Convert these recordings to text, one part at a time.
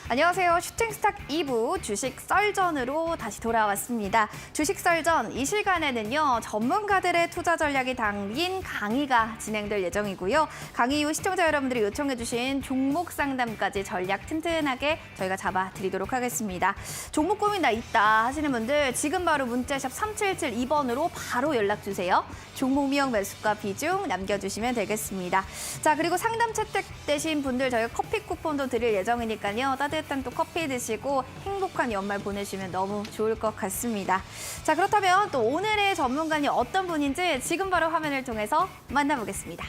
안녕하세요. 슈팅스탁 2부 주식 썰전으로 다시 돌아왔습니다. 주식 썰전 이 시간에는요. 전문가들의 투자 전략이 담긴 강의가 진행될 예정이고요. 강의 이후 시청자 여러분들이 요청해 주신 종목 상담까지 전략 튼튼하게 저희가 잡아드리도록 하겠습니다. 종목 고민 나 있다 하시는 분들 지금 바로 문자샵 3772번으로 바로 연락 주세요. 종목 미용 매수가 비중 남겨주시면 되겠습니다. 자, 그리고 상담 채택되신 분들 저희가 커피 쿠폰도 드릴 예정이니까요. 따뜻한 또 커피 드시고 행복한 연말 보내시면 너무 좋을 것 같습니다. 자, 그렇다면 또 오늘의 전문가님 어떤 분인지 지금 바로 화면을 통해서 만나보겠습니다.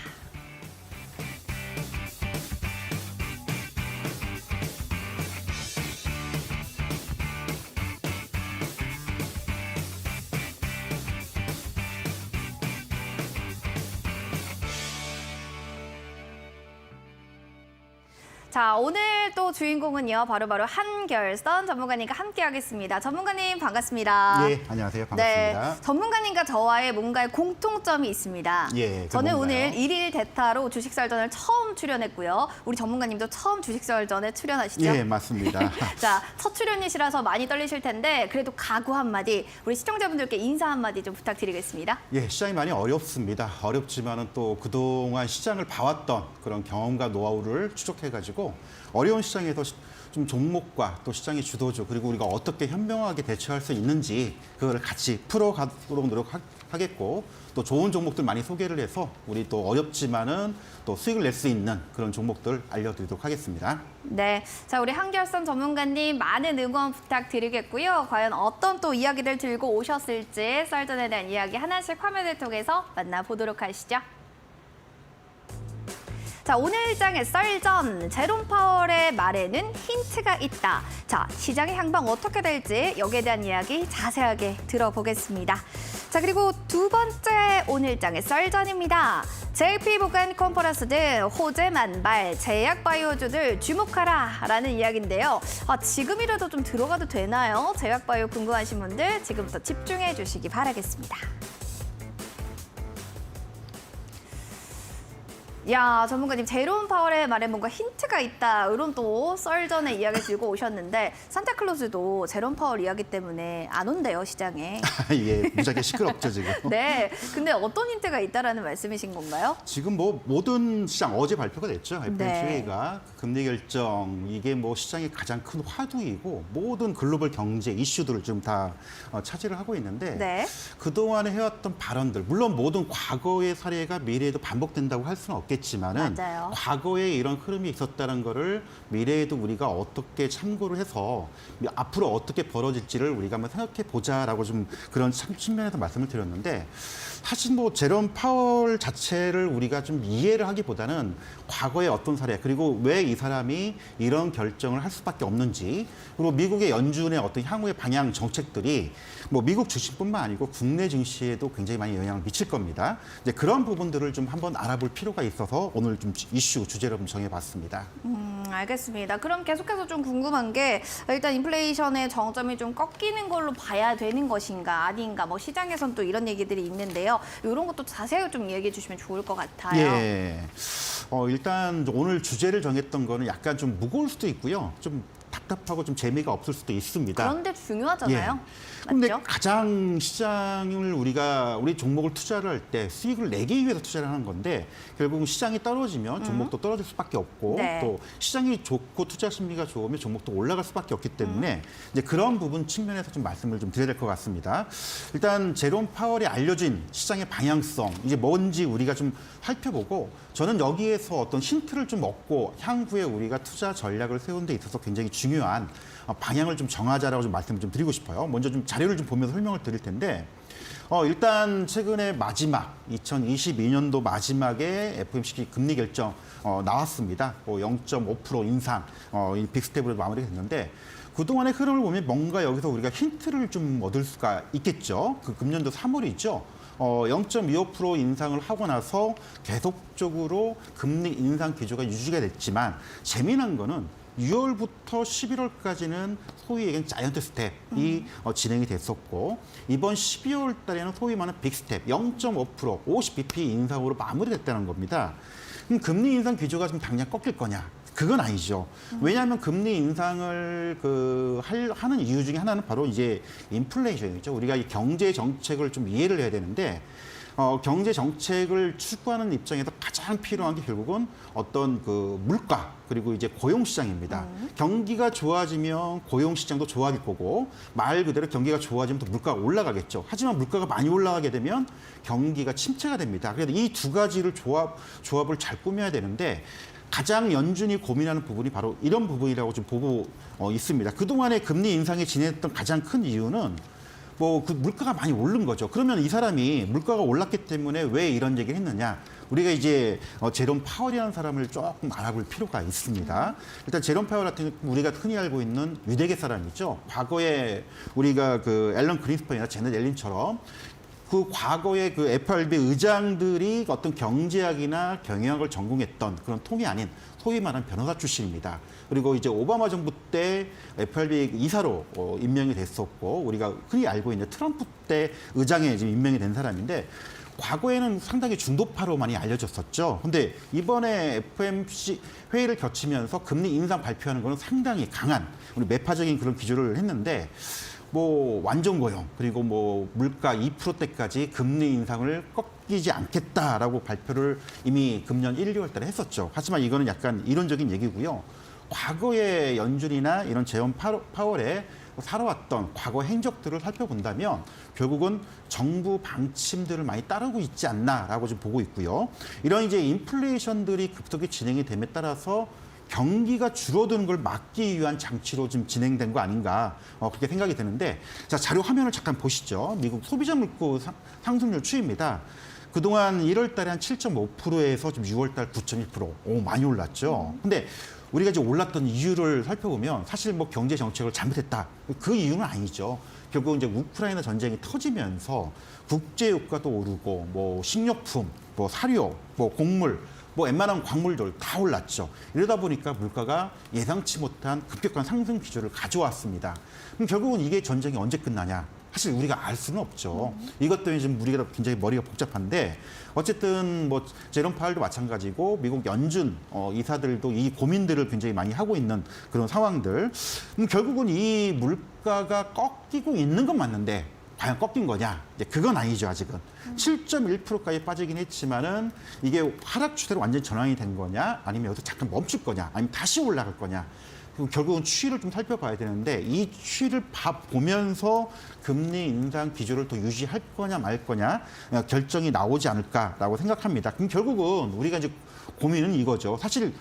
자, 오늘 또 주인공은요. 바로 한결선 전문가님과 함께하겠습니다. 전문가님 반갑습니다. 예, 안녕하세요. 반갑습니다. 네, 전문가님과 저와의 뭔가의 공통점이 있습니다. 예, 저는 뭔가요? 오늘 일일 대타로 주식설전을 처음 출연했고요. 우리 전문가님도 처음 주식설전에 출연하시죠? 예, 맞습니다. 자, 첫 출연이시라서 많이 떨리실 텐데 그래도 각오 한마디, 우리 시청자분들께 인사 한마디 좀 부탁드리겠습니다. 예, 시장이 많이 어렵습니다. 어렵지만은 또 그동안 시장을 봐왔던 그런 경험과 노하우를 추적해가지고 어려운 시장에서 좀 종목과 또 시장의 주도주 그리고 우리가 어떻게 현명하게 대처할 수 있는지 그거를 같이 풀어가도록 노력하겠고 또 좋은 종목들 많이 소개를 해서 우리 또 어렵지만은 또 수익을 낼 수 있는 그런 종목들 알려드리도록 하겠습니다. 네, 자, 우리 한결선 전문가님 많은 응원 부탁드리겠고요. 과연 어떤 또 이야기들 들고 오셨을지 썰전에 대한 이야기 하나씩 화면을 통해서 만나보도록 하시죠. 자, 오늘 장의 썰전, 제롬 파월의 말에는 힌트가 있다. 자, 시장의 향방 어떻게 될지 여기에 대한 이야기 자세하게 들어보겠습니다. 자, 그리고 두 번째 오늘 장의 썰전입니다. JP 보건 컨퍼런스 등 호재 만발, 제약 바이오주들 주목하라라는 이야기인데요. 지금이라도 좀 들어가도 되나요? 제약 바이오 궁금하신 분들 지금부터 집중해 주시기 바라겠습니다. 야, 전문가님, 제롬 파월의 말에 뭔가 힌트가 있다. 이런 또 썰전의 이야기 들고 오셨는데 산타클로즈도 제롬 파월 이야기 때문에 안 온대요, 시장에. 예, 무지하게 시끄럽죠, 지금. 네, 근데 어떤 힌트가 있다라는 말씀이신 건가요? 지금 뭐 모든 시장 어제 발표가 됐죠. FOMC가 금리 결정 이게 뭐 시장의 가장 큰 화두이고 모든 글로벌 경제 이슈들을 좀 다 차지를 하고 있는데 네. 그동안에 해왔던 발언들 물론 모든 과거의 사례가 미래에도 반복된다고 할 수는 없겠지만은 맞아요. 과거에 이런 흐름이 있었다는 거를 미래에도 우리가 어떻게 참고를 해서 앞으로 어떻게 벌어질지를 우리가 한번 생각해 보자라고 좀 그런 측면에서 말씀을 드렸는데 사실 뭐 제롬 파월 자체를 우리가 좀 이해를 하기보다는 과거의 어떤 사례 그리고 왜 이 사람이 이런 결정을 할 수밖에 없는지 그리고 미국의 연준의 어떤 향후의 방향 정책들이 뭐 미국 주식뿐만 아니고 국내 증시에도 굉장히 많이 영향을 미칠 겁니다. 이제 그런 부분들을 좀 한번 알아볼 필요가 있어서 오늘 좀 이슈 주제로 좀 정해봤습니다. 알겠습니다. 그럼 계속해서 좀 궁금한 게 일단 인플레이션의 정점이 좀 꺾이는 걸로 봐야 되는 것인가 아닌가 뭐 시장에선 또 이런 얘기들이 있는데요. 이런 것도 자세히 좀 얘기해 주시면 좋을 것 같아요. 예. 일단 오늘 주제를 정했던 거는 약간 좀 무거울 수도 있고요. 좀 답답하고 좀 재미가 없을 수도 있습니다. 그런데 중요하잖아요. 그런데 맞죠? 가장 시장을 우리 종목을 투자를 할 때 수익을 내기 위해서 투자를 하는 건데 결국은 시장이 떨어지면 종목도 떨어질 수밖에 없고 네. 또 시장이 좋고 투자 심리가 좋으면 종목도 올라갈 수밖에 없기 때문에 이제 그런 부분 측면에서 좀 말씀을 좀 드려야 될 것 같습니다. 일단 제롬 파월이 알려진 시장의 방향성 이제 뭔지 우리가 좀 살펴보고 저는 여기에서 어떤 힌트를 좀 얻고 향후에 우리가 투자 전략을 세우는 데 있어서 굉장히 중요한 방향을 좀 정하자라고 좀 말씀을 좀 드리고 싶어요. 먼저 좀 자료를 좀 보면서 설명을 드릴 텐데 일단 최근에 마지막 2022년도 마지막에 FOMC 금리 결정 나왔습니다. 0.5% 인상 이 빅스텝으로 마무리가 됐는데 그동안의 흐름을 보면 뭔가 여기서 우리가 힌트를 좀 얻을 수가 있겠죠. 그 금년도 3월이죠. 0.25% 인상을 하고 나서 계속적으로 금리 인상 기조가 유지가 됐지만 재미난 거는 6월부터 11월까지는 소위 얘기하는 자이언트 스텝이 진행이 됐었고 이번 12월 달에는 소위 말하는 빅스텝 0.5% 50bp 인상으로 마무리됐다는 겁니다. 그럼 금리 인상 기조가 좀 당장 꺾일 거냐? 그건 아니죠. 왜냐하면 금리 인상을 하는 이유 중에 하나는 바로 이제 인플레이션이죠. 우리가 이 경제 정책을 좀 이해를 해야 되는데 경제 정책을 추구하는 입장에서 가장 필요한 게 결국은 어떤 그 물가 그리고 이제 고용 시장입니다. 경기가 좋아지면 고용 시장도 좋아질 거고 말 그대로 경기가 좋아지면 또 물가가 올라가겠죠. 하지만 물가가 많이 올라가게 되면 경기가 침체가 됩니다. 그래서 이 두 가지를 조합을 잘 꾸며야 되는데 가장 연준이 고민하는 부분이 바로 이런 부분이라고 좀 보고 있습니다. 그동안에 금리 인상이 진행했던 가장 큰 이유는 그 물가가 많이 오른 거죠. 그러면 이 사람이 물가가 올랐기 때문에 왜 이런 얘기를 했느냐? 우리가 이제 제롬 파월이라는 사람을 조금 알아볼 필요가 있습니다. 일단 제롬 파월 같은 경우 우리가 흔히 알고 있는 유대계 사람이죠. 과거에 우리가 그 앨런 그린스펀이나 제넷 옐린처럼 그 과거에 그 FRB 의장들이 어떤 경제학이나 경영학을 전공했던 그런 통이 아닌 소위 말하는 변호사 출신입니다. 그리고 이제 오바마 정부 때 FRB 이사로 임명이 됐었고 우리가 흔히 알고 있는 트럼프 때 의장에 지금 임명이 된 사람인데 과거에는 상당히 중도파로 많이 알려졌었죠. 근데 이번에 FOMC 회의를 거치면서 금리 인상 발표하는 거는 상당히 강한 우리 매파적인 그런 기조를 했는데 완전 고용 그리고 물가 2%대까지 금리 인상을 꺾이지 않겠다라고 발표를 이미 금년 1, 2월 달에 했었죠. 하지만 이거는 약간 이론적인 얘기고요. 과거의 연준이나 이런 제롬 파월의 살아왔던 과거 행적들을 살펴본다면 결국은 정부 방침들을 많이 따르고 있지 않나라고 좀 보고 있고요. 이런 이제 인플레이션들이 급속히 진행이 됨에 따라서 경기가 줄어드는 걸 막기 위한 장치로 좀 진행된 거 아닌가 그렇게 생각이 드는데 자 자료 화면을 잠깐 보시죠. 미국 소비자 물가 상승률 추이입니다. 그동안 1월 달에 한 7.5%에서 지금 6월 달 9.1%. 많이 올랐죠. 근데 우리가 이제 올랐던 이유를 살펴보면 사실 경제 정책을 잘못했다. 그 이유는 아니죠. 결국 이제 우크라이나 전쟁이 터지면서 국제 유가도 오르고 식료품, 사료, 곡물 웬만한 광물들 다 올랐죠. 이러다 보니까 물가가 예상치 못한 급격한 상승 기조를 가져왔습니다. 그럼 결국은 이게 전쟁이 언제 끝나냐? 사실 우리가 알 수는 없죠. 이것 때문에 지금 우리가 굉장히 머리가 복잡한데 어쨌든 제롬 파월도 마찬가지고 미국 연준 이사들도 이 고민들을 굉장히 많이 하고 있는 그런 상황들. 결국은 이 물가가 꺾이고 있는 건 맞는데 과연 꺾인 거냐? 이제 그건 아니죠, 아직은. 7.1%까지 빠지긴 했지만은 이게 하락 추세로 완전 전환이 된 거냐? 아니면 여기서 잠깐 멈출 거냐? 아니면 다시 올라갈 거냐? 결국은 추이를 좀 살펴봐야 되는데 이 추이를 보면서 금리 인상 기조를 또 유지할 거냐 말 거냐 결정이 나오지 않을까라고 생각합니다. 그럼 결국은 우리가 이제 고민은 이거죠. 사실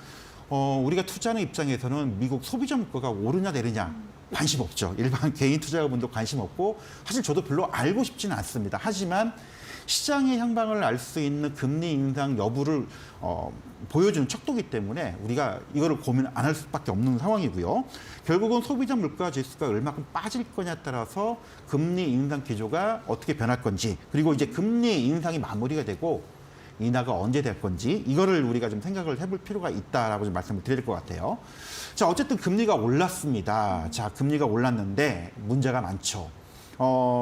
우리가 투자하는 입장에서는 미국 소비자 물가가 오르냐 내리냐 관심 없죠. 일반 개인 투자자분도 관심 없고 사실 저도 별로 알고 싶지는 않습니다. 하지만 시장의 향방을 알 수 있는 금리 인상 여부를 보여주는 척도기 때문에 우리가 이거를 고민 안 할 수밖에 없는 상황이고요. 결국은 소비자 물가 지수가 얼마큼 빠질 거냐에 따라서 금리 인상 기조가 어떻게 변할 건지 그리고 이제 금리 인상이 마무리가 되고 인하가 언제 될 건지 이거를 우리가 좀 생각을 해볼 필요가 있다라고 좀 말씀을 드릴 것 같아요. 자, 어쨌든 금리가 올랐습니다. 자, 금리가 올랐는데 문제가 많죠.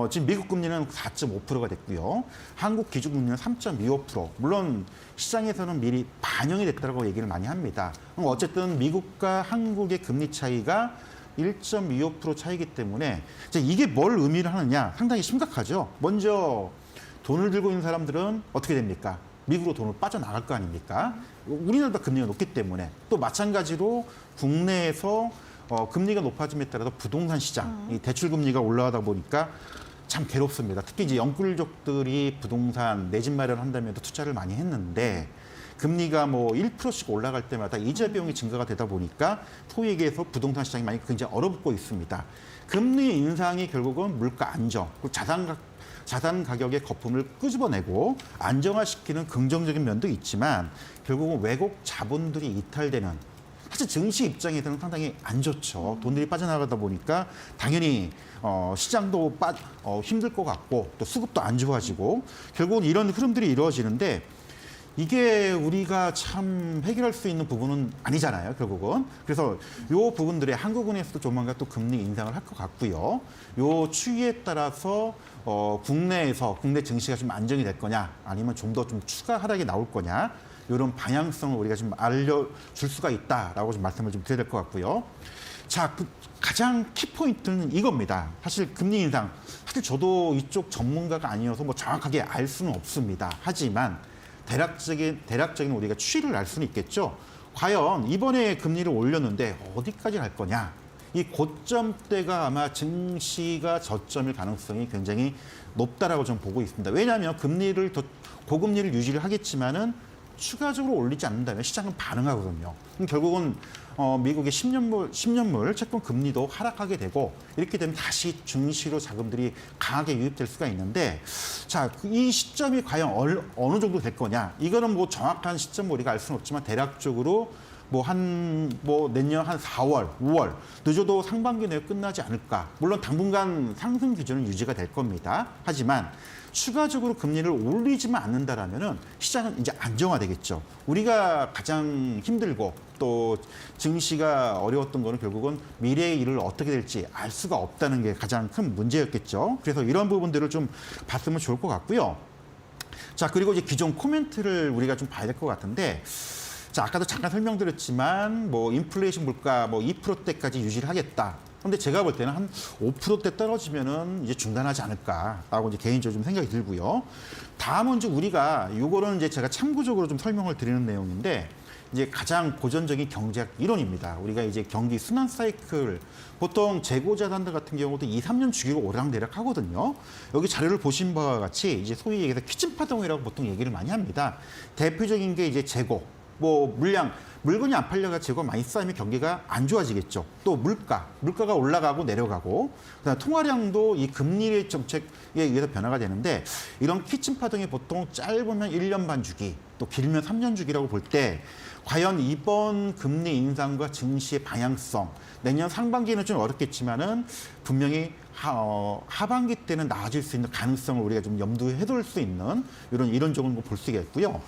지금 미국 금리는 4.5%가 됐고요. 한국 기준금리는 3.25%. 물론 시장에서는 미리 반영이 됐다고 얘기를 많이 합니다. 어쨌든 미국과 한국의 금리 차이가 1.25% 차이기 때문에 이게 뭘 의미를 하느냐 상당히 심각하죠. 먼저 돈을 들고 있는 사람들은 어떻게 됩니까? 미국으로 돈을 빠져나갈 거 아닙니까? 우리나라도 금리가 높기 때문에 또 마찬가지로 국내에서 금리가 높아짐에 따라서 부동산 시장, 이 대출 금리가 올라가다 보니까 참 괴롭습니다. 특히 이제 영끌족들이 부동산 내 집 마련한다면 투자를 많이 했는데 금리가 1%씩 올라갈 때마다 이자 비용이 증가가 되다 보니까 소위 얘기해서 부동산 시장이 많이 굉장히 얼어붙고 있습니다. 금리 인상이 결국은 물가 안정, 그리고 자산 가격의 거품을 끄집어내고 안정화시키는 긍정적인 면도 있지만 결국은 외국 자본들이 이탈되는 사실 증시 입장에서는 상당히 안 좋죠. 돈들이 빠져나가다 보니까 당연히 시장도 힘들 것 같고 또 수급도 안 좋아지고 결국은 이런 흐름들이 이루어지는데 이게 우리가 참 해결할 수 있는 부분은 아니잖아요, 결국은. 그래서 요 부분들에 한국은행에서도 조만간 또 금리 인상을 할 것 같고요. 요 추이에 따라서 국내 증시가 좀 안정이 될 거냐 아니면 좀 더 추가 하락이 나올 거냐 이런 방향성을 우리가 좀 알려줄 수가 있다라고 좀 말씀을 좀 드려야 될 것 같고요. 자, 가장 키포인트는 이겁니다. 사실 금리 인상, 사실 저도 이쪽 전문가가 아니어서 뭐 정확하게 알 수는 없습니다. 하지만 대략적인 우리가 추이를 알 수는 있겠죠. 과연 이번에 금리를 올렸는데 어디까지 갈 거냐? 이 고점대가 아마 증시가 저점일 가능성이 굉장히 높다라고 좀 보고 있습니다. 왜냐하면 금리를 더 고금리를 유지를 하겠지만은 추가적으로 올리지 않는다면 시장은 반응하거든요. 그럼 결국은 미국의 10년물 채권 금리도 하락하게 되고 이렇게 되면 다시 증시로 자금들이 강하게 유입될 수가 있는데 자, 이 시점이 과연 어느 정도 될 거냐? 이거는 뭐 정확한 시점 우리가 알 수는 없지만 대략적으로 내년 한 4월, 5월 늦어도 상반기 내에 끝나지 않을까. 물론 당분간 상승 기조는 유지가 될 겁니다. 하지만 추가적으로 금리를 올리지만 않는다라면은 시장은 이제 안정화되겠죠. 우리가 가장 힘들고 또 증시가 어려웠던 거는 결국은 미래의 일을 어떻게 될지 알 수가 없다는 게 가장 큰 문제였겠죠. 그래서 이런 부분들을 좀 봤으면 좋을 것 같고요. 자, 그리고 이제 기존 코멘트를 우리가 좀 봐야 될 것 같은데 자, 아까도 잠깐 설명드렸지만 뭐 인플레이션 물가 뭐 2%대까지 유지를 하겠다. 근데 제가 볼 때는 한 5%대 떨어지면은 이제 중단하지 않을까라고 이제 개인적으로 좀 생각이 들고요. 다음은 이제 우리가 이거는 이제 제가 참고적으로 좀 설명을 드리는 내용인데 이제 가장 고전적인 경제학 이론입니다. 우리가 이제 경기 순환 사이클 보통 재고 자산들 같은 경우도 2, 3년 주기로 오르락내락 하거든요. 여기 자료를 보신 바와 같이 이제 소위 얘기해서 키친 파동이라고 보통 얘기를 많이 합니다. 대표적인 게 이제 재고 뭐 물건이 안 팔려가 재고가 많이 쌓이면 경기가 안 좋아지겠죠. 또 물가가 올라가고 내려가고 그다음 통화량도 이 금리 정책에 의해서 변화가 되는데 이런 키친 파동이 보통 짧으면 1년 반 주기 또 길면 3년 주기라고 볼 때 과연 이번 금리 인상과 증시의 방향성 내년 상반기는 좀 어렵겠지만은 분명히 하반기 때는 나아질 수 있는 가능성을 우리가 좀 염두에 둘 수 있는 이런 이론적으로 볼 수 있겠고요.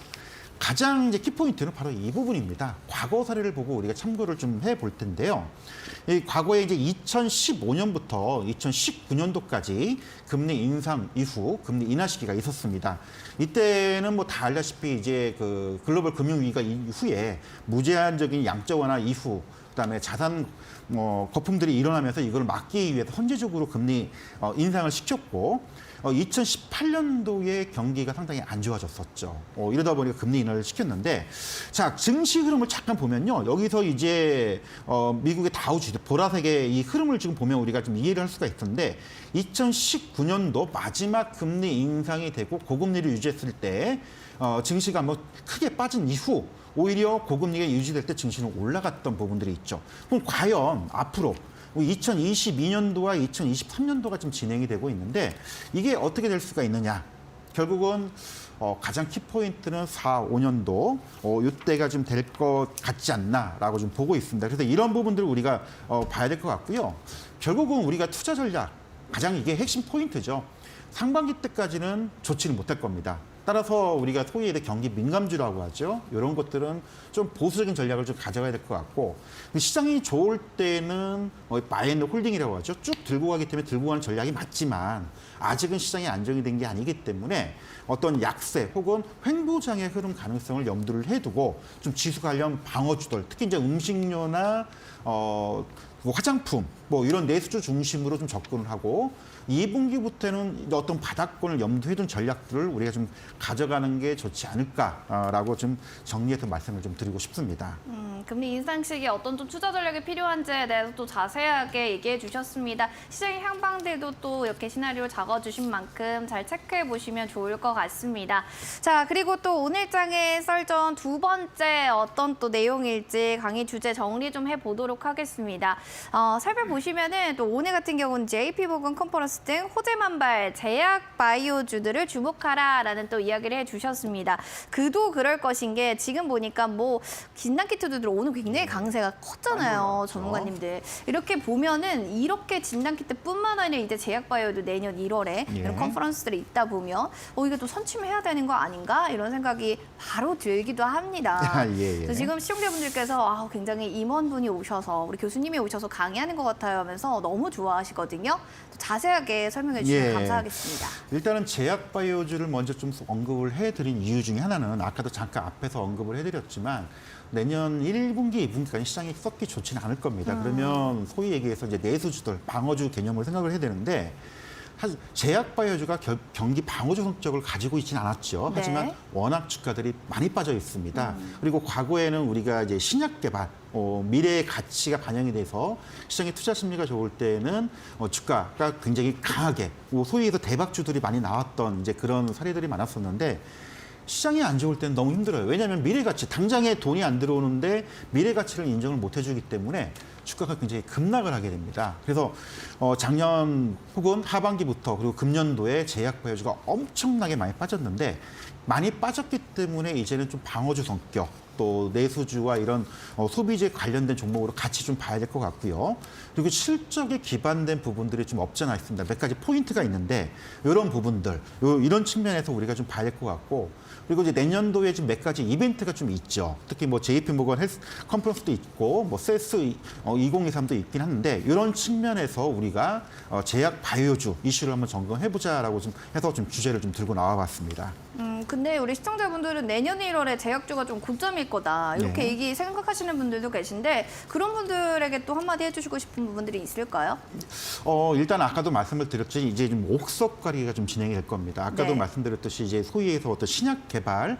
가장 이제 키포인트는 바로 이 부분입니다. 과거 사례를 보고 우리가 참고를 좀 해볼 텐데요. 이 과거에 이제 2015년부터 2019년도까지 금리 인상 이후 금리 인하 시기가 있었습니다. 이때는 뭐 다 알다시피 이제 그 글로벌 금융위기가 이후에 무제한적인 양적 완화 이후 그다음에 자산 거품들이 일어나면서 이걸 막기 위해서 선제적으로 금리 인상을 시켰고 2018년도에 경기가 상당히 안 좋아졌었죠. 이러다 보니까 금리 인하를 시켰는데 자, 증시 흐름을 잠깐 보면요. 여기서 이제 미국의 다우 지수 보라색의 이 흐름을 지금 보면 우리가 좀 이해를 할 수가 있는데 2019년도 마지막 금리 인상이 되고 고금리를 유지했을 때 증시가 뭐 크게 빠진 이후 오히려 고금리가 유지될 때 증시는 올라갔던 부분들이 있죠. 그럼 과연 앞으로 2022년도와 2023년도가 지금 진행이 되고 있는데 이게 어떻게 될 수가 있느냐. 결국은 가장 키포인트는 4, 5년도 이때가 좀 될 것 같지 않나라고 좀 보고 있습니다. 그래서 이런 부분들을 우리가 봐야 될 것 같고요. 결국은 우리가 투자 전략, 가장 이게 핵심 포인트죠. 상반기 때까지는 좋지는 못할 겁니다. 따라서 우리가 소위 얘기해 경기 민감주라고 하죠. 이런 것들은 좀 보수적인 전략을 좀 가져가야 될 것 같고 시장이 좋을 때는 바이앤드 홀딩이라고 하죠. 쭉 들고 가기 때문에 들고 가는 전략이 맞지만 아직은 시장이 안정이 된 게 아니기 때문에 어떤 약세 혹은 횡보장의 흐름 가능성을 염두를 해두고 좀 지수 관련 방어주들 특히 이제 음식료나 화장품 뭐 이런 내수주 중심으로 좀 접근을 하고 2분기부터는 어떤 바닥권을 염두에 둔 전략들을 우리가 좀 가져가는 게 좋지 않을까라고 좀 정리해서 말씀을 좀 드리고 싶습니다. 금리 인상 시기에 어떤 좀 투자 전략이 필요한지에 대해서 또 자세하게 얘기해 주셨습니다. 시장의 향방들도 또 이렇게 시나리오 적어주신 만큼 잘 체크해 보시면 좋을 것 같습니다. 자, 그리고 또 오늘 장의 썰전 두 번째 어떤 또 내용일지 강의 주제 정리 좀 해보도록 하겠습니다. 살펴보시면은 또 오늘 같은 경우는 JP모건 컨퍼런스 등 호재만발 제약 바이오주들을 주목하라라는 또 이야기를 해주셨습니다. 그도 그럴 것인 게 지금 보니까 뭐 진단키트들 오늘 굉장히 강세가 컸잖아요, 전문가님들. 이렇게 보면은 이렇게 진단키트뿐만 아니라 이제 제약 바이오도 내년 1월 1월에 예. 이런 컨퍼런스들이 있다 보면 이게 또 선침해야 되는 거 아닌가 이런 생각이 바로 들기도 합니다. 예. 그래서 지금 시청자분들께서 굉장히 임원분이 오셔서 우리 교수님이 오셔서 강의하는 것 같아요 하면서 너무 좋아하시거든요. 또 자세하게 설명해 주시면 예. 감사하겠습니다. 일단은 제약 바이오주를 먼저 좀 언급을 해드린 이유 중에 하나는 아까도 잠깐 앞에서 언급을 해드렸지만 내년 1분기, 2분기까지 시장이 썩기 좋지는 않을 겁니다. 그러면 소위 얘기해서 이제 내수주들, 방어주 개념을 생각을 해야 되는데 제약 바이오주가 경기 방어주 성격을 가지고 있지는 않았죠. 네. 하지만 워낙 주가들이 많이 빠져 있습니다. 그리고 과거에는 우리가 이제 신약 개발, 미래의 가치가 반영이 돼서 시장의 투자 심리가 좋을 때는 주가가 굉장히 강하게 소위 해서 대박주들이 많이 나왔던 이제 그런 사례들이 많았었는데 시장이 안 좋을 때는 너무 힘들어요. 왜냐하면 미래 가치, 당장에 돈이 안 들어오는데 미래 가치를 인정을 못 해주기 때문에 주가가 굉장히 급락을 하게 됩니다. 그래서 작년 혹은 하반기부터 그리고 금년도에 제약 바이오주가 엄청나게 많이 빠졌는데 많이 빠졌기 때문에 이제는 좀 방어주 성격 또 내수주와 이런 소비재 관련된 종목으로 같이 좀 봐야 될 것 같고요. 그리고 실적에 기반된 부분들이 좀 없지 않아 있습니다. 몇 가지 포인트가 있는데 이런 부분들, 이런 측면에서 우리가 좀 봐야 될 것 같고 그리고 이제 내년도에 지금 몇 가지 이벤트가 좀 있죠. 특히 뭐 JP 모건 헬스 컨퍼런스도 있고 뭐 세스 2023도 있긴 한데 이런 측면에서 우리가 제약 바이오주 이슈를 한번 점검해보자라고 좀 해서 좀 주제를 좀 들고 나와봤습니다. 근데 우리 시청자분들은 내년 1월에 제약주가 좀 고점일 거다 이렇게 네. 생각하시는 분들도 계신데 그런 분들에게 또 한마디 해주시고 싶은 부분들이 있을까요? 일단 아까도 말씀을 드렸지 이제 좀 옥석 관리가 좀 진행이 될 겁니다. 아까도 네. 말씀드렸듯이 이제 소위에서 어떤 신약 개발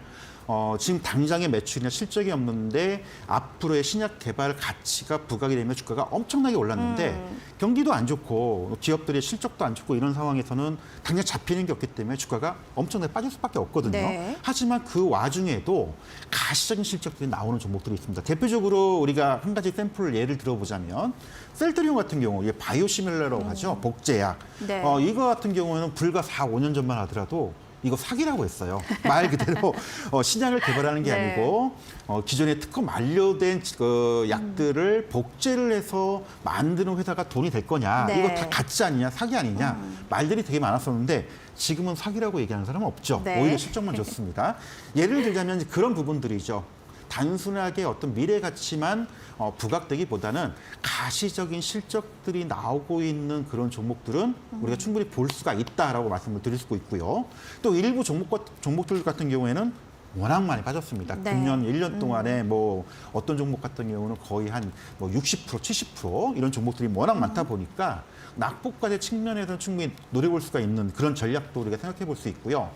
지금 당장의 매출이나 실적이 없는데 앞으로의 신약 개발 가치가 부각이 되면 주가가 엄청나게 올랐는데 경기도 안 좋고 기업들의 실적도 안 좋고 이런 상황에서는 당장 잡히는 게 없기 때문에 주가가 엄청나게 빠질 수밖에 없거든요. 네. 하지만 그 와중에도 가시적인 실적들이 나오는 종목들이 있습니다. 대표적으로 우리가 한 가지 샘플 예를 들어보자면 셀트리온 같은 경우 이게 바이오시밀러라고 하죠. 복제약. 네. 이거 같은 경우에는 불과 4, 5년 전만 하더라도 이거 사기라고 했어요. 말 그대로 신약을 개발하는 게 네. 아니고 기존에 특허 만료된 약들을 복제를 해서 만드는 회사가 돈이 될 거냐. 네. 이거 다 가짜 아니냐, 사기 아니냐. 말들이 되게 많았었는데 지금은 사기라고 얘기하는 사람은 없죠. 네. 오히려 실적만 좋습니다. 예를 들자면 그런 부분들이죠. 단순하게 어떤 미래 가치만 부각되기보다는 가시적인 실적들이 나오고 있는 그런 종목들은 우리가 충분히 볼 수가 있다라고 말씀을 드릴 수 있고요. 또 일부 종목들 같은 경우에는 워낙 많이 빠졌습니다. 네. 금년 1년 동안에 뭐 어떤 종목 같은 경우는 거의 한 뭐 60%, 70% 이런 종목들이 워낙 많다 보니까 낙폭과의 측면에서는 충분히 노려볼 수가 있는 그런 전략도 우리가 생각해 볼 수 있고요.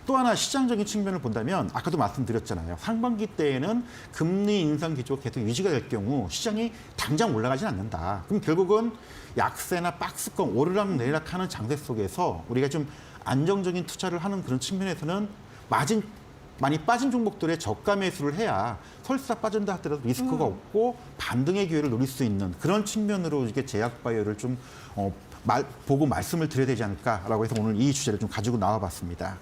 또 하나 시장적인 측면을 본다면 아까도 말씀드렸잖아요. 상반기 때에는 금리 인상 기조가 계속 유지가 될 경우 시장이 당장 올라가진 않는다. 그럼 결국은 약세나 박스권 오르락 내리락하는 장세 속에서 우리가 좀 안정적인 투자를 하는 그런 측면에서는 많이 빠진 종목들의 저가 매수를 해야 설사 빠진다 하더라도 리스크가 없고 반등의 기회를 노릴 수 있는 그런 측면으로 이게 제약 바이오를 좀 보고 말씀을 드려야 되지 않을까라고 해서 오늘 이 주제를 좀 가지고 나와봤습니다.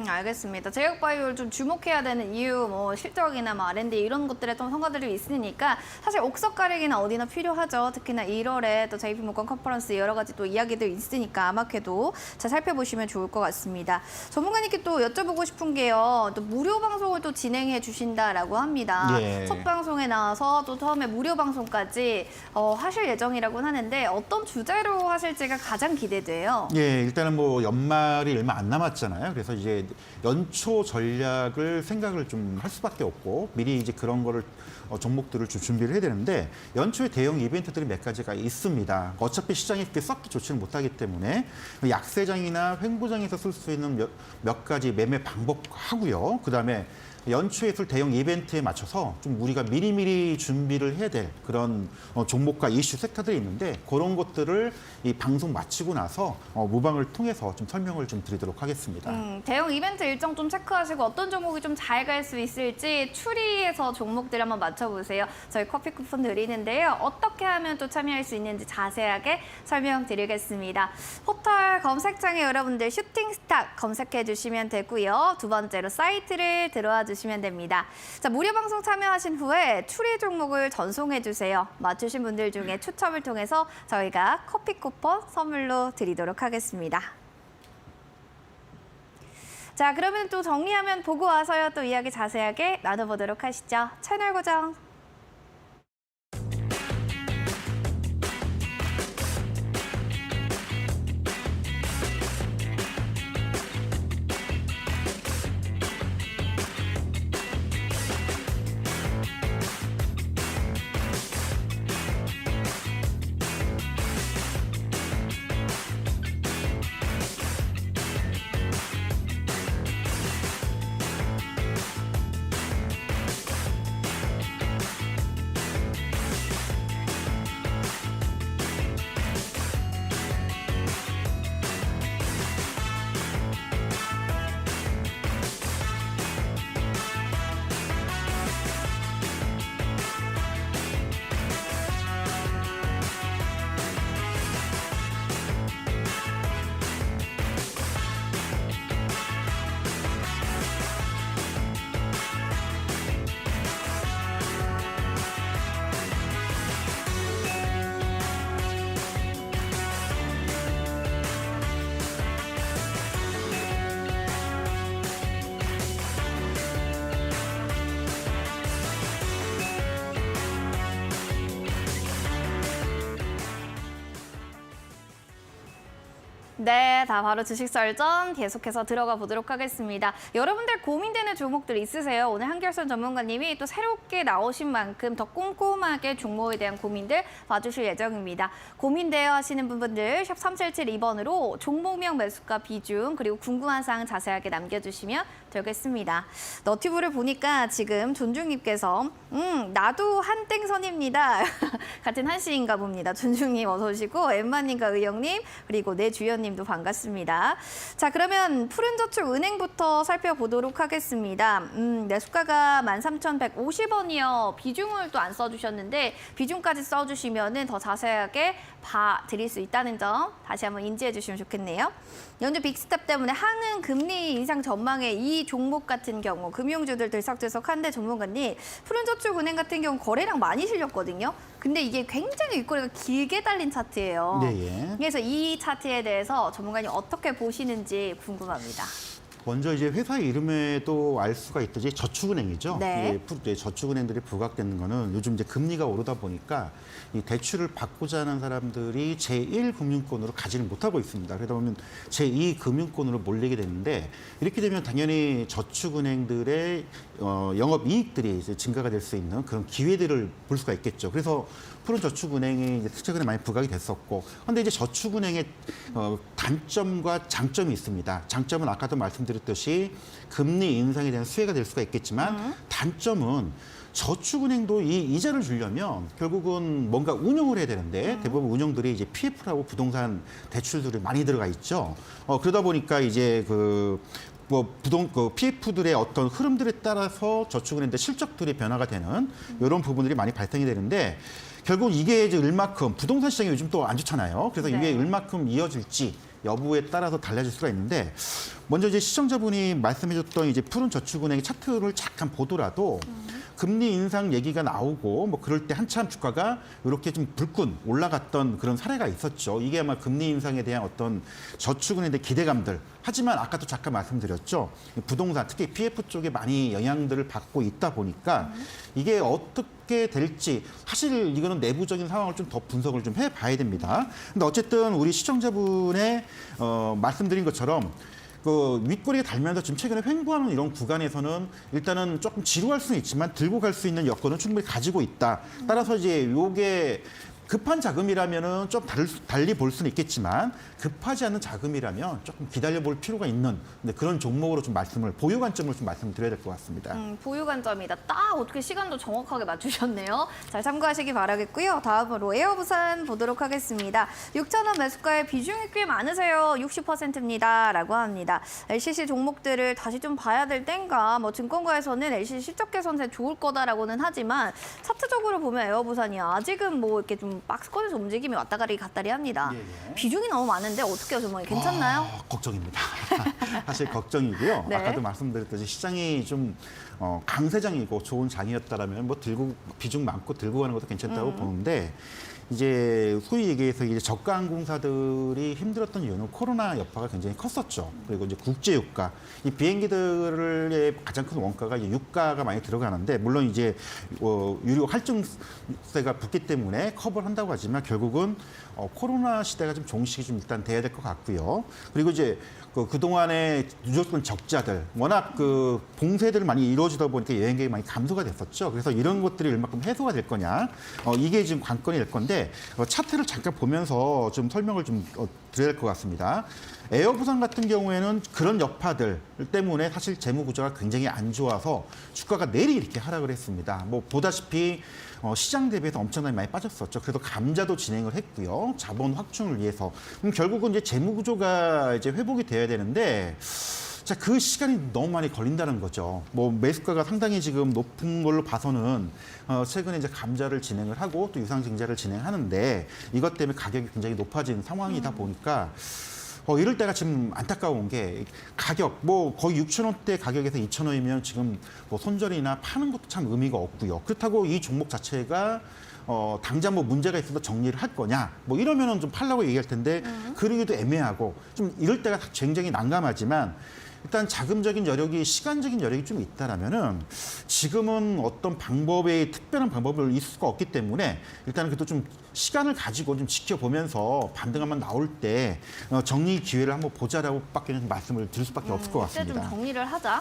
알겠습니다. 제약바이오를 좀 주목해야 되는 이유, 실적이나 R&D 이런 것들에 좀 성과들이 있으니까 사실 옥석 가리기는 어디나 필요하죠. 특히나 1월에 또 JP모건 컨퍼런스 여러 가지 또 이야기들 있으니까 아마케도 잘 살펴보시면 좋을 것 같습니다. 전문가님께 또 여쭤보고 싶은 게요. 또 무료 방송을 또 진행해 주신다라고 합니다. 예. 첫 방송에 나와서 또 처음에 무료 방송까지 하실 예정이라고는 하는데 어떤 주제로 하실지가 가장 기대돼요. 예, 일단은 뭐 연말이 얼마 안 남았잖아요. 그래서 이제 연초 전략을 생각을 좀 할 수밖에 없고 미리 이제 그런 거를 종목들을 좀 준비를 해야 되는데 연초에 대형 이벤트들이 몇 가지가 있습니다. 어차피 시장이 그렇게 썩기 좋지는 못하기 때문에 약세장이나 횡보장에서 쓸 수 있는 몇 가지 매매 방법 하고요. 그다음에 연초에 쓸 대형 이벤트에 맞춰서 좀 우리가 미리미리 준비를 해야 될 그런 종목과 이슈 섹터들이 있는데 그런 것들을 이 방송 마치고 나서 모방을 통해서 좀 설명을 좀 드리도록 하겠습니다. 대형 이벤트 일정 좀 체크하시고 어떤 종목이 좀 잘 갈 수 있을지 추리해서 종목들 한번 맞춰보세요. 저희 커피 쿠폰 드리는데요. 어떻게 하면 또 참여할 수 있는지 자세하게 설명드리겠습니다. 포털 검색창에 여러분들 슈팅스탁 검색해 주시면 되고요. 두 번째로 사이트를 들어와 주시면 됩니다. 자, 무료 방송 참여하신 후에 추리 종목을 전송해 주세요. 맞추신 분들 중에 추첨을 통해서 저희가 커피 쿠폰 선물로 드리도록 하겠습니다. 자, 그러면 또 정리하면 보고 와서요. 또 이야기 자세하게 나눠보도록 하시죠. 채널 고정. 네, 다 바로 주식 썰전 계속해서 들어가 보도록 하겠습니다. 여러분들 고민되는 종목들 있으세요? 오늘 한결선 전문가님이 또 새롭게 나오신 만큼 더 꼼꼼하게 종목에 대한 고민들 봐주실 예정입니다. 고민되어 하시는 분들 샵 3772번으로 종목명 매수가 비중 그리고 궁금한 사항 자세하게 남겨주시면 되겠습니다. 너튜브를 보니까 지금 존중님께서 나도 한땡선입니다. 같은 한씨인가 봅니다. 존중님 어서 오시고 엠마님과 의영님 그리고 내 주연님도 반갑습니다. 자, 그러면 푸른저축은행부터 살펴보도록 하겠습니다. 매수가가 13,150원이요. 비중을 또 안 써주셨는데 비중까지 써주시면 더 자세하게 봐드릴 수 있다는 점 다시 한번 인지해 주시면 좋겠네요. 연준 빅스텝 때문에 하는 금리 인상 전망에 이 종목 같은 경우 금융주들 들썩들썩한데 전문가님 푸른저축은행 같은 경우 거래량 많이 실렸거든요. 근데 이게 굉장히 윗꼬리가 길게 달린 차트예요. 네, 예. 그래서 이 차트에 대해서 전문가님 어떻게 보시는지 궁금합니다. 먼저 이제 회사 이름에도 알 수가 있듯이 저축은행이죠. 네. 이제 저축은행들이 부각되는 거는 요즘 이제 금리가 오르다 보니까 이 대출을 받고자 하는 사람들이 제1금융권으로 가지를 못하고 있습니다. 그러다 보면 제2금융권으로 몰리게 되는데 이렇게 되면 당연히 저축은행들의 영업이익들이 이제 증가가 될 수 있는 그런 기회들을 볼 수가 있겠죠. 그래서 푸른저축은행이 이제 최근에 많이 부각이 됐었고, 그런데 이제 저축은행의 단점과 장점이 있습니다. 장점은 아까도 말씀드렸듯이 금리 인상에 대한 수혜가 될 수가 있겠지만 단점은 저축은행도 이 이자를 주려면 결국은 뭔가 운용을 해야 되는데 대부분 운용들이 이제 PF라고 부동산 대출들이 많이 들어가 있죠. 그러다 보니까 이제 PF들의 어떤 흐름들에 따라서 저축은행의 실적들이 변화가 되는 이런 부분들이 많이 발생이 되는데 결국 이게 이제 얼마큼 부동산 시장이 요즘 또 안 좋잖아요. 그래서 이게 얼마큼 이어질지 여부에 따라서 달라질 수가 있는데 먼저 이제 시청자분이 말씀해줬던 이제 푸른저축은행의 차트를 잠깐 보더라도 금리 인상 얘기가 나오고 뭐 그럴 때 한참 주가가 이렇게 좀 불끈 올라갔던 그런 사례가 있었죠. 이게 아마 금리 인상에 대한 어떤 저축은행의 기대감들. 하지만 아까도 잠깐 말씀드렸죠. 부동산 특히 PF 쪽에 많이 영향들을 받고 있다 보니까 이게 어떻게 될지 사실 이거는 내부적인 상황을 좀 더 분석을 좀 해봐야 됩니다. 근데 어쨌든 우리 시청자분의 말씀드린 것처럼 그 윗꼬리가 달면서 지금 최근에 횡보하는 이런 구간에서는 일단은 조금 지루할 수는 있지만 들고 갈 수 있는 여건은 충분히 가지고 있다. 따라서 이제 요게 급한 자금이라면은 좀 달리 볼 수는 있겠지만 급하지 않은 자금이라면 조금 기다려 볼 필요가 있는 그런 종목으로 좀 보유 관점을 좀 말씀드려야 될 것 같습니다. 보유 관점이다. 딱 어떻게 시간도 정확하게 맞추셨네요. 잘 참고하시기 바라겠고요. 다음으로 에어부산 보도록 하겠습니다. 6,000원 매수가의 비중이 꽤 많으세요. 60%입니다. 라고 합니다. LCC 종목들을 다시 좀 봐야 될 땐가 뭐 증권가에서는 LCC 실적 개선세 좋을 거다라고는 하지만 차트적으로 보면 에어부산이 아직은 뭐 이렇게 좀 박스권에서 움직임이 왔다가리 갔다리 합니다. 예. 비중이 너무 많은데 어떻게 해요, 정말 괜찮나요? 걱정입니다. 사실 걱정이고요. 네. 아까도 말씀드렸듯이 시장이 좀 강세장이고 좋은 장이었다라면 뭐 비중 많고 들고 가는 것도 괜찮다고 보는데 이제 소위 얘기해서 이제 저가 항공사들이 힘들었던 이유는 코로나 여파가 굉장히 컸었죠. 그리고 이제 국제 유가, 이 비행기들의 가장 큰 원가가 이제 유가가 많이 들어가는데 물론 이제 유료 할증세가 붙기 때문에 커버를 한다고 하지만 결국은 코로나 시대가 좀 종식이 좀 일단 돼야 될 것 같고요. 그리고 이제 그동안에 누적된 적자들, 워낙 그 봉쇄들이 많이 이루어지다 보니까 여행 계획이 많이 감소가 됐었죠. 그래서 이런 것들이 얼마큼 해소가 될 거냐, 이게 지금 관건이 될 건데 차트를 잠깐 보면서 좀 설명을 좀 드려야 될 것 같습니다. 에어부산 같은 경우에는 그런 여파들 때문에 사실 재무 구조가 굉장히 안 좋아서 주가가 내리 이렇게 하락을 했습니다. 뭐 보다시피 시장 대비해서 엄청나게 많이 빠졌었죠. 그래도 감자도 진행을 했고요. 자본 확충을 위해서. 그럼 결국은 이제 재무 구조가 이제 회복이 돼야 되는데 자, 그 시간이 너무 많이 걸린다는 거죠. 뭐 매수가가 상당히 지금 높은 걸로 봐서는 최근에 이제 감자를 진행을 하고 또 유상증자를 진행하는데 이것 때문에 가격이 굉장히 높아진 상황이다 보니까 이럴 때가 지금 안타까운 게 가격 뭐 거의 6,000원대 가격에서 2,000원이면 지금 뭐 손절이나 파는 것도 참 의미가 없고요. 그렇다고 이 종목 자체가 당장 뭐 문제가 있어서 정리를 할 거냐 뭐 이러면은 좀 팔라고 얘기할 텐데 그러기도 애매하고 좀 이럴 때가 굉장히 난감하지만 일단 자금적인 여력이 시간적인 여력이 좀 있다라면은 지금은 어떤 방법에 특별한 방법을 있을 수가 없기 때문에 일단은 그래도 좀 시간을 가지고 좀 지켜보면서 반등한번 나올 때 정리 기회를 한번 보자라고 밖에는 말씀을 드릴 수밖에 없을 것 이때 같습니다. 좀 정리를 하자.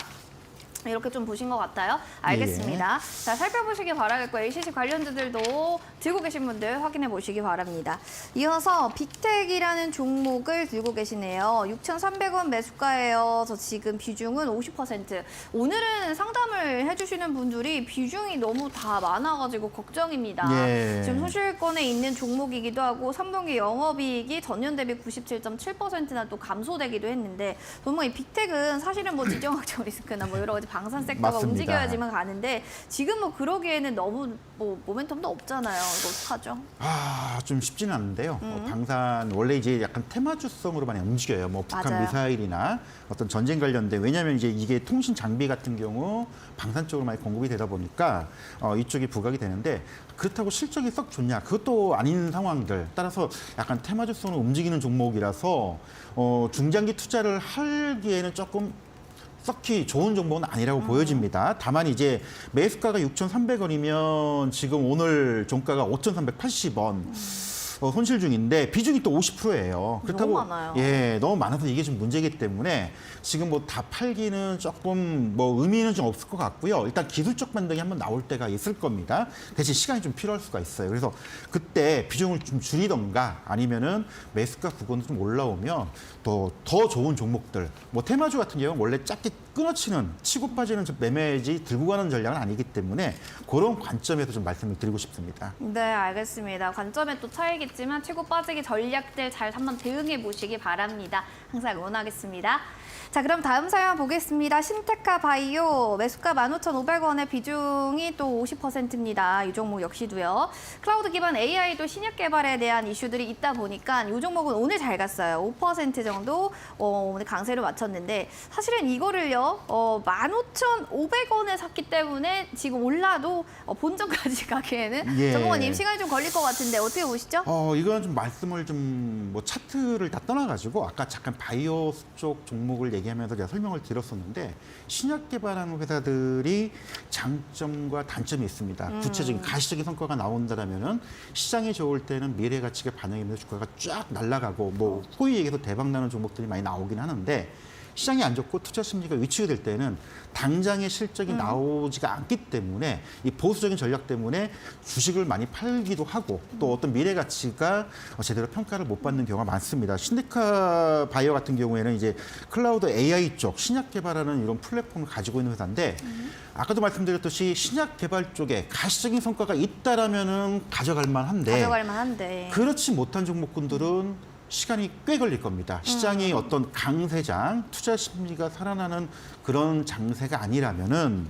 이렇게 좀 보신 것 같아요. 알겠습니다. 자, 살펴보시기 바라겠고 ACC 관련주들도 들고 계신 분들 확인해 보시기 바랍니다. 이어서 빅텍이라는 종목을 들고 계시네요. 6,300원 매수가예요. 저 지금 비중은 50%. 오늘은 상담을 해주시는 분들이 비중이 너무 다 많아가지고 걱정입니다. 예. 지금 소실권에 있는 종목이기도 하고 3분기 영업이익이 전년 대비 97.7%나 또 감소되기도 했는데 정말 이 빅텍은 사실은 뭐 지정학적 리스크나 뭐 여러 가지 방산 섹터가 맞습니다. 움직여야지만 가는데 지금 뭐 그러기에는 너무 뭐 모멘텀도 없잖아요. 이거 어떡하죠? 좀 쉽지는 않은데요. 방산 원래 이제 약간 테마주성으로 많이 움직여요. 뭐 북한 맞아요. 미사일이나 어떤 전쟁 관련된 왜냐하면 이제 이게 통신 장비 같은 경우 방산 쪽으로 많이 공급이 되다 보니까 이쪽이 부각이 되는데 그렇다고 실적이 썩 좋냐? 그것도 아닌 상황들 따라서 약간 테마주성으로 움직이는 종목이라서 중장기 투자를 하기에는 조금 썩히 좋은 정보는 아니라고 보여집니다. 다만 이제 매수가가 6,300원이면 지금 오늘 종가가 5,380원. 손실 중인데 비중이 또 50%예요. 너무 많아요. 예, 너무 많아서 이게 좀 문제이기 때문에 지금 뭐 다 팔기는 조금 뭐 의미는 좀 없을 것 같고요. 일단 기술적 반등이 한번 나올 때가 있을 겁니다. 대신 시간이 좀 필요할 수가 있어요. 그래서 그때 비중을 좀 줄이던가 아니면은 매수가 부근이 좀 올라오면 또 더 좋은 종목들, 뭐 테마주 같은 경우는 원래 짧게 끊어치는 치고 빠지는 매매지 들고 가는 전략은 아니기 때문에 그런 관점에서 좀 말씀을 드리고 싶습니다. 네, 알겠습니다. 관점에 또 차이겠지만 치고 빠지기 전략들 잘 한번 대응해 보시기 바랍니다. 항상 응원하겠습니다. 자, 그럼 다음 사연 보겠습니다. 신테카 바이오 매수가 15,500원의 비중이 또 50%입니다. 이 종목 역시도요. 클라우드 기반 AI도 신약 개발에 대한 이슈들이 있다 보니까 이 종목은 오늘 잘 갔어요. 5% 정도 오늘 강세를 맞췄는데 사실은 이거를요 15,500원에 샀기 때문에 지금 올라도 본전까지 가기에는 예. 전문가님 시간이 좀 걸릴 것 같은데 어떻게 보시죠? 이건 좀 말씀을 좀 뭐 차트를 다 떠나가지고 아까 잠깐 바이오 쪽 종목을 얘기하면서 제가 설명을 드렸었는데 신약 개발하는 회사들이 장점과 단점이 있습니다. 구체적인 가시적인 성과가 나온다면은 시장이 좋을 때는 미래 가치가 반영되면서 주가가 쫙 날아가고 뭐 소위 얘기해서 대박 나는 종목들이 많이 나오긴 하는데 시장이 안 좋고 투자 심리가 위축이 될 때는 당장의 실적이 나오지가 않기 때문에 이 보수적인 전략 때문에 주식을 많이 팔기도 하고 또 어떤 미래 가치가 제대로 평가를 못 받는 경우가 많습니다. 신데카 바이오 같은 경우에는 이제 클라우드 AI 쪽 신약 개발하는 이런 플랫폼을 가지고 있는 회사인데 아까도 말씀드렸듯이 신약 개발 쪽에 가시적인 성과가 있다라면은 가져갈 만한데 그렇지 못한 종목군들은 시간이 꽤 걸릴 겁니다. 시장이 어떤 강세장, 투자 심리가 살아나는 그런 장세가 아니라면은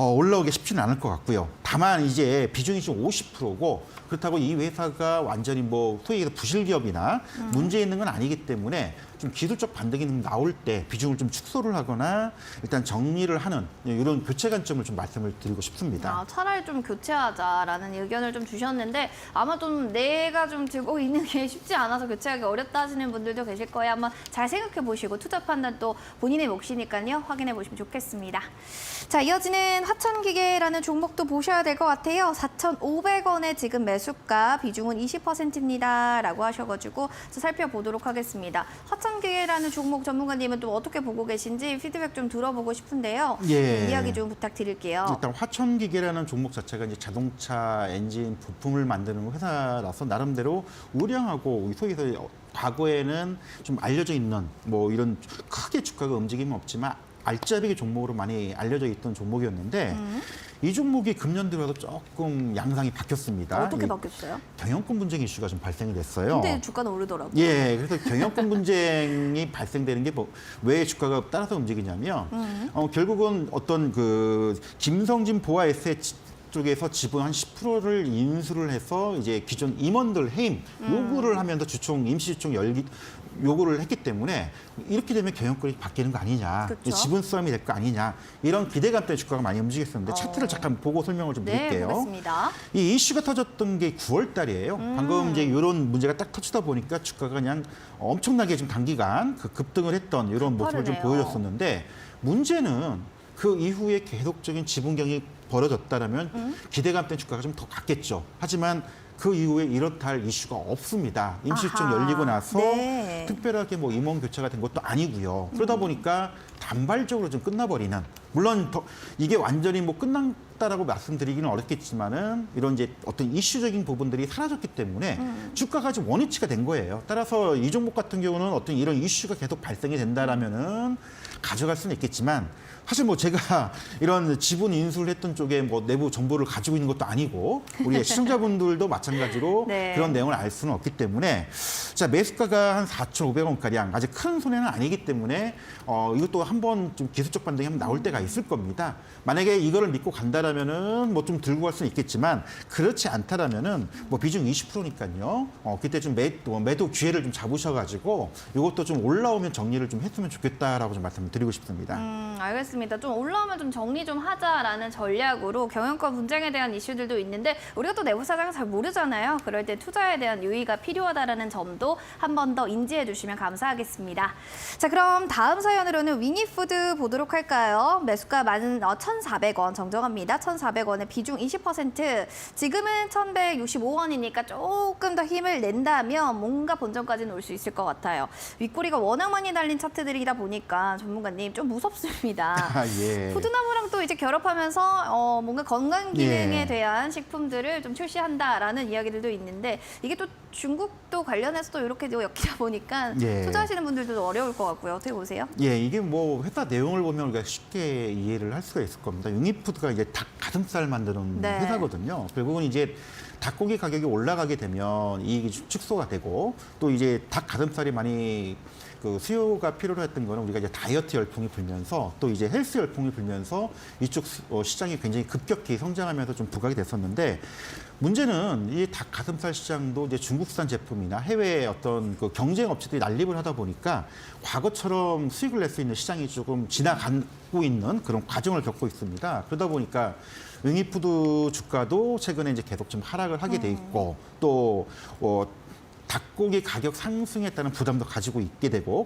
올라오기 쉽지는 않을 것 같고요. 다만 이제 비중이 지금 50%고 그렇다고 이 회사가 완전히 뭐 소위 얘기해서 부실 기업이나 문제 있는 건 아니기 때문에 좀 기술적 반등이 나올 때 비중을 좀 축소를 하거나 일단 정리를 하는 이런 교체 관점을 좀 말씀을 드리고 싶습니다. 차라리 좀 교체하자라는 의견을 좀 주셨는데 아마 좀 내가 좀 들고 있는 게 쉽지 않아서 교체하기 어렵다 하시는 분들도 계실 거예요. 한번 잘 생각해 보시고 투자 판단 또 본인의 몫이니까요. 확인해 보시면 좋겠습니다. 자, 이어지는 화천기계라는 종목도 보셔야 될 것 같아요. 4,500원에 지금 매수가 비중은 20%입니다. 라고 하셔가지고 살펴보도록 하겠습니다. 화천기계라는 종목 전문가님은 또 어떻게 보고 계신지 피드백 좀 들어보고 싶은데요. 예. 이야기 좀 부탁드릴게요. 일단 화천기계라는 종목 자체가 이제 자동차 엔진 부품을 만드는 회사라서 나름대로 우량하고 소위에서 과거에는 좀 알려져 있는 뭐 이런 크게 주가가 움직임은 없지만 알짜배기 종목으로 많이 알려져 있던 종목이었는데 이 종목이 금년 들어서 조금 양상이 바뀌었습니다. 어떻게 바뀌었어요? 경영권 분쟁 이슈가 좀 발생이 됐어요. 근데 주가는 오르더라고요. 예, 그래서 경영권 분쟁이 발생되는 게 왜 주가가 따라서 움직이냐면 결국은 어떤 그 김성진 보아 에셋 쪽에서 지분 한 10%를 인수를 해서 이제 기존 임원들 해임 요구를 하면서 주총 임시주총 열기 요구를 했기 때문에 이렇게 되면 경영권이 바뀌는 거 아니냐, 그렇죠. 지분 싸움이 될 거 아니냐 이런 기대감 때문에 주가가 많이 움직였었는데 차트를 잠깐 보고 설명을 좀 네, 드릴게요. 보겠습니다. 이 이슈가 터졌던 게 9월 달이에요. 방금 이제 이런 문제가 딱 터지다 보니까 주가가 그냥 엄청나게 좀 단기간 그 급등을 했던 이런 모습을 좀 빠르네요. 보여줬었는데 문제는 그 이후에 계속적인 지분 경이 벌어졌다라면 기대감 때문에 주가가 좀 더 갔겠죠. 하지만 그 이후에 이렇다 할 이슈가 없습니다. 임시주총 아하. 열리고 나서 네. 특별하게 뭐 임원 교체가 된 것도 아니고요. 그러다 보니까 단발적으로 좀 끝나버리는. 물론 이게 완전히 뭐 끝났다라고 말씀드리기는 어렵겠지만은 이런 이제 어떤 이슈적인 부분들이 사라졌기 때문에 주가가 좀 원위치가 된 거예요. 따라서 이 종목 같은 경우는 어떤 이런 이슈가 계속 발생이 된다라면은 가져갈 수는 있겠지만 사실 뭐 제가 이런 지분 인수를 했던 쪽에 뭐 내부 정보를 가지고 있는 것도 아니고 우리 시청자분들도 마찬가지로 네. 그런 내용을 알 수는 없기 때문에 자 매수가가 한 4,500원 가량 아직 큰 손해는 아니기 때문에 이것도 한번 좀 기술적 반등이 한번 나올 때가 있을 겁니다. 만약에 이거를 믿고 간다라면은 뭐 좀 들고 갈 수는 있겠지만 그렇지 않다라면은 뭐 비중 20%니까요. 그때 좀 매도 기회를 좀 잡으셔가지고 이것도 좀 올라오면 정리를 좀 했으면 좋겠다라고 좀 말씀을 드리고 싶습니다. 알겠습니다. 좀 올라오면 좀 정리 좀 하자라는 전략으로 경영권 분쟁에 대한 이슈들도 있는데 우리가 또 내부 사정을 잘 모르잖아요. 그럴 때 투자에 대한 유의가 필요하다라는 점도 한 번 더 인지해 주시면 감사하겠습니다. 자, 그럼 다음 사연으로는 위니푸드 보도록 할까요? 매수가 1,400원 정정합니다. 1,400원에 비중 20%. 지금은 1,165원이니까 조금 더 힘을 낸다면 뭔가 본전까지는 올 수 있을 것 같아요. 윗꼬리가 워낙 많이 달린 차트들이다 보니까 전문가님 좀 무섭습니다. 예. 포도나무랑 또 이제 결합하면서 뭔가 건강 기능에 예. 대한 식품들을 좀 출시한다라는 이야기들도 있는데 이게 또 중국도 관련해서 또 이렇게 엮이다 보니까 예. 투자하시는 분들도 어려울 것 같고요. 어떻게 보세요? 예, 이게 뭐 회사 내용을 보면 우리가 쉽게 이해를 할 수가 있을 겁니다. 융이푸드가 이제 닭 가슴살 만드는 네. 회사거든요. 결국은 이제 닭고기 가격이 올라가게 되면 이익이 축소가 되고 또 이제 닭 가슴살이 많이 그 수요가 필요로 했던 거는 우리가 이제 다이어트 열풍이 불면서 또 이제 헬스 열풍이 불면서 이쪽 시장이 굉장히 급격히 성장하면서 좀 부각이 됐었는데 문제는 이 닭 가슴살 시장도 이제 중국산 제품이나 해외 어떤 그 경쟁 업체들이 난립을 하다 보니까 과거처럼 수익을 낼 수 있는 시장이 조금 지나가고 있는 그런 과정을 겪고 있습니다. 그러다 보니까 윙이푸드 주가도 최근에 이제 계속 좀 하락을 하게 돼 있고 또 닭고기 가격 상승에 따른 부담도 가지고 있게 되고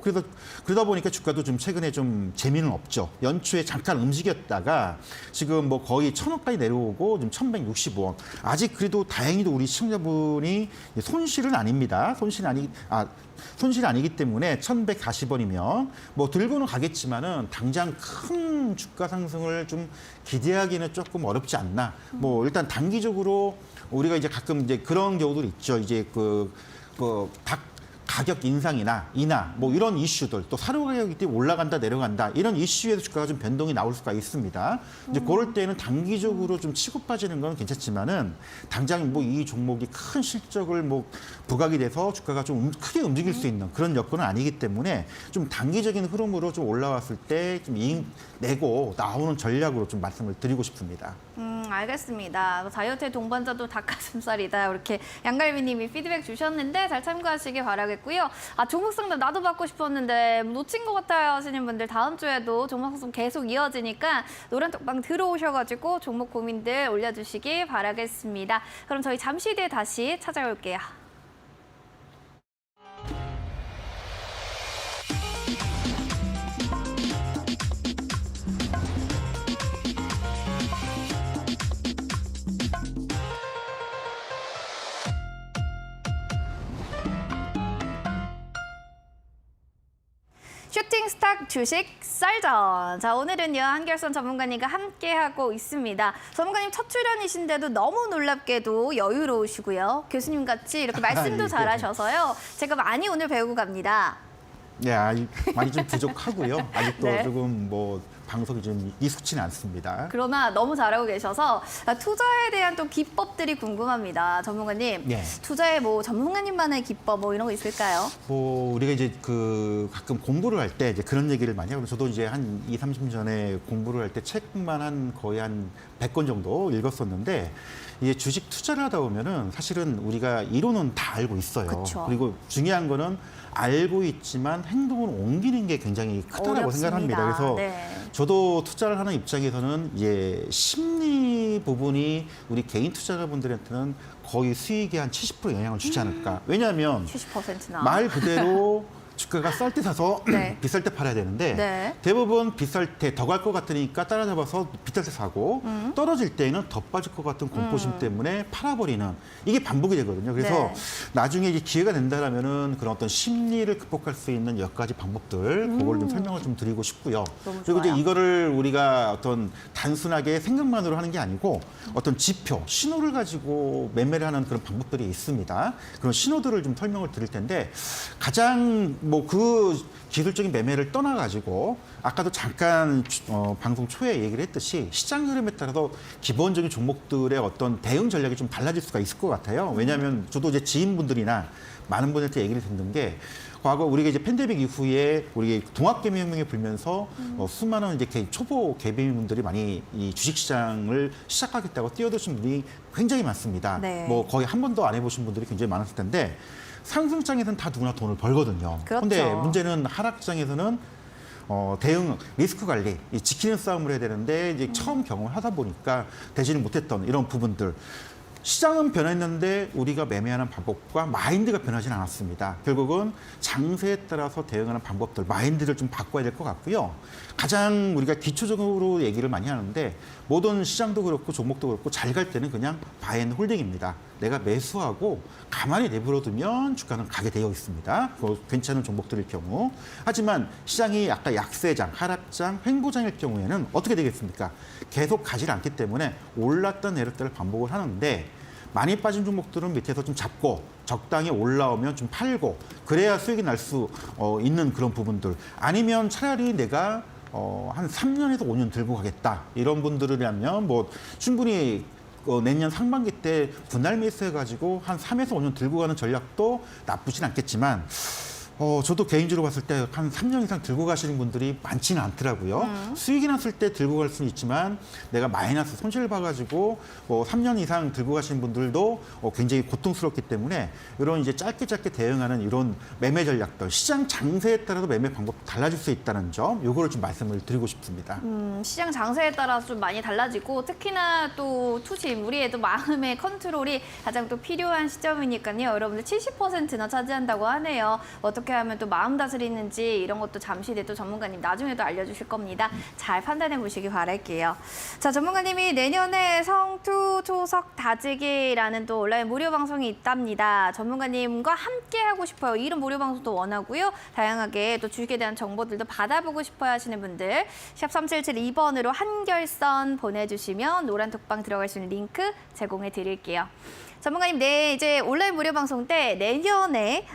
그러다 보니까 주가도 좀 최근에 좀 재미는 없죠. 연초에 잠깐 움직였다가 지금 뭐 거의 1,000원까지 내려오고 지금 1,165원. 아직 그래도 다행히도 우리 시청자분이 손실은 아닙니다. 손실이 아니기 때문에 1,140원이면 뭐 들고는 가겠지만은 당장 큰 주가 상승을 좀 기대하기는 조금 어렵지 않나. 뭐 일단 단기적으로 우리가 이제 가끔 이제 그런 경우도 있죠. 이제 닭 가격 인상이나 인하 뭐 이런 이슈들 또 사료 가격이 올라간다 내려간다 이런 이슈에서 주가가 좀 변동이 나올 수가 있습니다. 이제 그럴 때는 단기적으로 좀 치고 빠지는 건 괜찮지만은 당장 뭐 이 종목이 큰 실적을 뭐 부각이 돼서 주가가 좀 크게 움직일 수 있는 그런 여건은 아니기 때문에 좀 단기적인 흐름으로 좀 올라왔을 때 좀 이익 내고 나오는 전략으로 좀 말씀을 드리고 싶습니다. 알겠습니다. 다이어트의 동반자도 닭가슴살이다. 이렇게 양갈비님이 피드백 주셨는데 잘 참고하시길 바라겠고요. 종목 상담 나도 받고 싶었는데 놓친 것 같아요 하시는 분들 다음 주에도 종목 상담 계속 이어지니까 노란톡방 들어오셔가지고 종목 고민들 올려주시길 바라겠습니다. 그럼 저희 잠시 뒤에 다시 찾아올게요. 슈팅스탁 주식 썰전. 자, 오늘은요 한결선 전문가님과 함께하고 있습니다. 전문가님 첫 출연이신데도 너무 놀랍게도 여유로우시고요. 교수님 같이 이렇게 말씀도 예. 잘하셔서요. 제가 많이 오늘 배우고 갑니다. 네, 많이 좀 부족하고요. 아직도 네. 조금 뭐 방송이 좀 익숙치는 않습니다. 그러나 너무 잘하고 계셔서 투자에 대한 또 기법들이 궁금합니다. 전문가님, 네. 투자에 뭐 전문가님만의 기법 뭐 이런 거 있을까요? 뭐 우리가 이제 그 가끔 공부를 할 때 이제 그런 얘기를 많이 하고 저도 이제 한 2, 30년 전에 공부를 할 때 책만 한 거의 한 100권 정도 읽었었는데 이게 주식 투자를 하다 보면은 사실은 우리가 이론은 다 알고 있어요. 그쵸. 그리고 중요한 거는 알고 있지만 행동을 옮기는 게 굉장히 크다라고 어렵습니다. 생각합니다. 그래서 네. 저도 투자를 하는 입장에서는 이제 심리 부분이 우리 개인 투자자분들한테는 거의 수익의 한 70% 영향을 주지 않을까. 왜냐하면 70%나. 말 그대로 주가가 쌀 때 사서 네. 비쌀 때 팔아야 되는데 네. 대부분 비쌀 때 더 갈 것 같으니까 따라잡아서 비쌀 때 사고 떨어질 때는 더 빠질 것 같은 공포심 때문에 팔아버리는 이게 반복이 되거든요. 그래서 네. 나중에 이제 기회가 된다라면은 그런 어떤 심리를 극복할 수 있는 몇 가지 방법들 그걸 좀 설명을 좀 드리고 싶고요. 너무 그리고 좋아요. 이제 이거를 우리가 어떤 단순하게 생각만으로 하는 게 아니고 어떤 지표, 신호를 가지고 매매를 하는 그런 방법들이 있습니다. 그런 신호들을 좀 설명을 드릴 텐데 가장 뭐 그 기술적인 매매를 떠나가지고 아까도 잠깐 방송 초에 얘기를 했듯이 시장 흐름에 따라서 기본적인 종목들의 어떤 대응 전략이 좀 달라질 수가 있을 것 같아요. 왜냐하면 저도 이제 지인분들이나 많은 분한테 얘기를 듣는 게 과거 우리가 이제 팬데믹 이후에 우리 동학개미혁명이 불면서 수많은 이제 초보 개미분들이 많이 이 주식시장을 시작하겠다고 뛰어드신 분이 굉장히 많습니다. 네. 뭐 거의 한 번도 안 해보신 분들이 굉장히 많았을 텐데 상승장에서는 다 누구나 돈을 벌거든요. 그렇죠. 그런데 문제는 하락장에서는 대응, 리스크 관리, 이 지키는 싸움을 해야 되는데 이제 처음 경험을 하다 보니까 되지는 못했던 이런 부분들. 시장은 변했는데 우리가 매매하는 방법과 마인드가 변하지는 않았습니다. 결국은 장세에 따라서 대응하는 방법들, 마인드를 좀 바꿔야 될 것 같고요. 가장 우리가 기초적으로 얘기를 많이 하는데 모든 시장도 그렇고 종목도 그렇고 잘 갈 때는 그냥 바이앤홀딩입니다. 내가 매수하고 가만히 내버려두면 주가는 가게 되어 있습니다. 괜찮은 종목들일 경우. 하지만 시장이 아까 약세장, 하락장, 횡보장일 경우에는 어떻게 되겠습니까? 계속 가지 않기 때문에 올랐다 내렸다를 반복을 하는데 많이 빠진 종목들은 밑에서 좀 잡고 적당히 올라오면 좀 팔고 그래야 수익이 날 수 있는 그런 부분들. 아니면 차라리 내가 한 3년에서 5년 들고 가겠다. 이런 분들이라면 뭐 충분히 내년 상반기 때 분할 매수해가지고 한 3에서 5년 들고 가는 전략도 나쁘진 않겠지만 저도 개인적으로 봤을 때 한 3년 이상 들고 가시는 분들이 많지는 않더라고요. 수익이 났을 때 들고 갈 수는 있지만 내가 마이너스 손실을 봐가지고 3년 이상 들고 가시는 분들도 굉장히 고통스럽기 때문에 이런 이제 짧게 대응하는 이런 매매 전략들, 시장 장세에 따라서 매매 방법 달라질 수 있다는 점, 요거를 좀 말씀을 드리고 싶습니다. 시장 장세에 따라서 좀 많이 달라지고 특히나 또 투심, 우리의 또 마음의 컨트롤이 가장 또 필요한 시점이니까요. 여러분들 70%나 차지한다고 하네요. 어떻게 하면 또 마음 다스리는지 이런 것도 잠시 뒤에 또 전문가님 나중에도 알려주실 겁니다. 잘 판단해 보시기 바랄게요. 자, 전문가님이 내년에 성투 초석 다지기라는 또 온라인 무료 방송이 있답니다. 전문가님과 함께 하고 싶어요. 이런 무료 방송도 원하고요. 다양하게 또 주식에 대한 정보들도 받아보고 싶어요 하시는 분들 샵 3772번으로 한결선 보내주시면 노란 톡방 들어갈 수 있는 링크 제공해 드릴게요. 전문가님, 네, 이제 온라인 무료 방송 때 내년에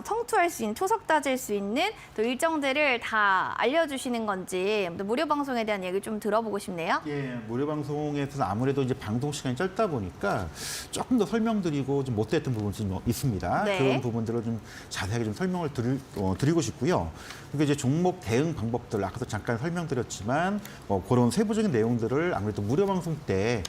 청투할 수 있는, 초석 따질 수 있는 또 일정들을 다 알려주시는 건지 또 무료 방송에 대한 얘기 좀 들어보고 싶네요. 예, 무료 방송에서는 아무래도 이제 방송 시간이 짧다 보니까 조금 더 설명드리고 좀 못했던 부분이 좀 있습니다. 네. 그런 부분들을 좀 자세하게 좀 설명을 드리고 싶고요. 그리고 이제 종목 대응 방법들 아까도 잠깐 설명드렸지만 그런 세부적인 내용들을 아무래도 무료 방송 때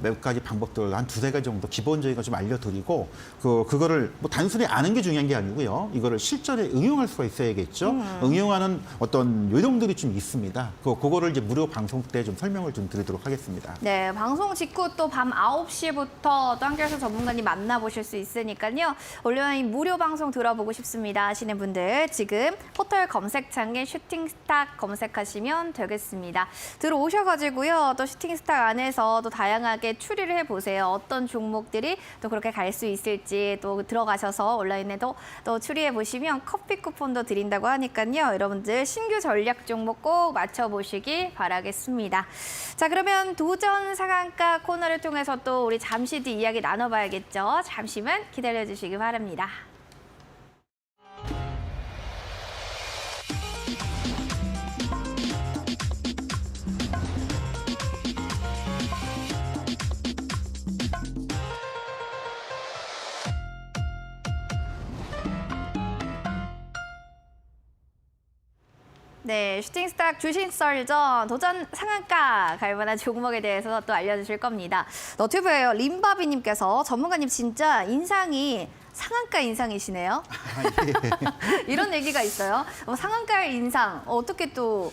몇 가지 방법들 한 두세 가지 정도 기본적인 거 좀 알려드리고 그거를 뭐 단순히 아는 게 중요한 게 아니고요. 이거를 실전에 응용할 수가 있어야겠죠. 응용하는 어떤 요령들이 좀 있습니다. 그거를 이제 무료 방송 때 좀 설명을 좀 드리도록 하겠습니다. 네, 방송 직후 또 밤 9시부터 또 한결서 전문가님 만나보실 수 있으니까요. 온라인 무료 방송 들어보고 싶습니다 하시는 분들 지금 포털 검색창에 슈팅스탁 검색하시면 되겠습니다. 들어오셔가지고요. 또 슈팅스탁 안에서 또 다양하게 추리를 해보세요. 어떤 종목들이 또 그렇게 갈 수 있을지 또 들어가셔서 온라인에도 또 추리해보시면 커피 쿠폰도 드린다고 하니까요. 여러분들 신규 전략 종목 꼭 맞춰보시기 바라겠습니다. 자, 그러면 도전 상한가 코너를 통해서 또 우리 잠시 뒤 이야기 나눠봐야겠죠. 잠시만 기다려주시기 바랍니다. 네, 슈팅스탁 주식 썰전 도전 상한가 갈 만한 종목에 대해서 또 알려주실 겁니다. 너튜브에요. 림바비님께서 전문가님 진짜 인상이 상한가 인상이시네요. 이런 얘기가 있어요. 상한가 인상 어떻게 또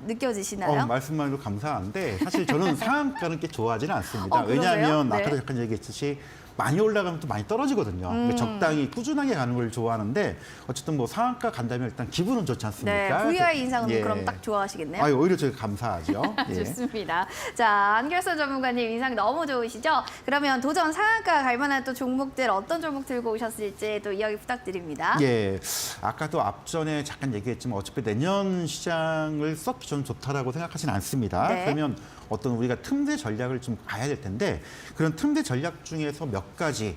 느껴지시나요? 말씀만으로 감사한데 사실 저는 상한가는 꽤 좋아하지는 않습니다. 그러세요? 왜냐하면 네. 아까도 잠깐 얘기했듯이 많이 올라가면 또 많이 떨어지거든요. 그러니까 적당히 꾸준하게 가는 걸 좋아하는데 어쨌든 뭐 상한가 간다면 일단 기분은 좋지 않습니까? 네, VI 인상은 예. 그럼 딱 좋아하시겠네요. 오히려 제가 감사하죠. 예. 좋습니다. 자, 안결선 전문가님 인상 너무 좋으시죠? 그러면 도전 상한가 갈 만한 또 종목들 어떤 종목 들고 오셨을지 또 이야기 부탁드립니다. 예, 아까도 앞전에 잠깐 얘기했지만 어차피 내년 시장을 썩 저는 좋다라고 생각하지는 않습니다. 네. 그러면 어떤 우리가 틈새 전략을 좀 가야 될 텐데 그런 틈새 전략 중에서 몇 가지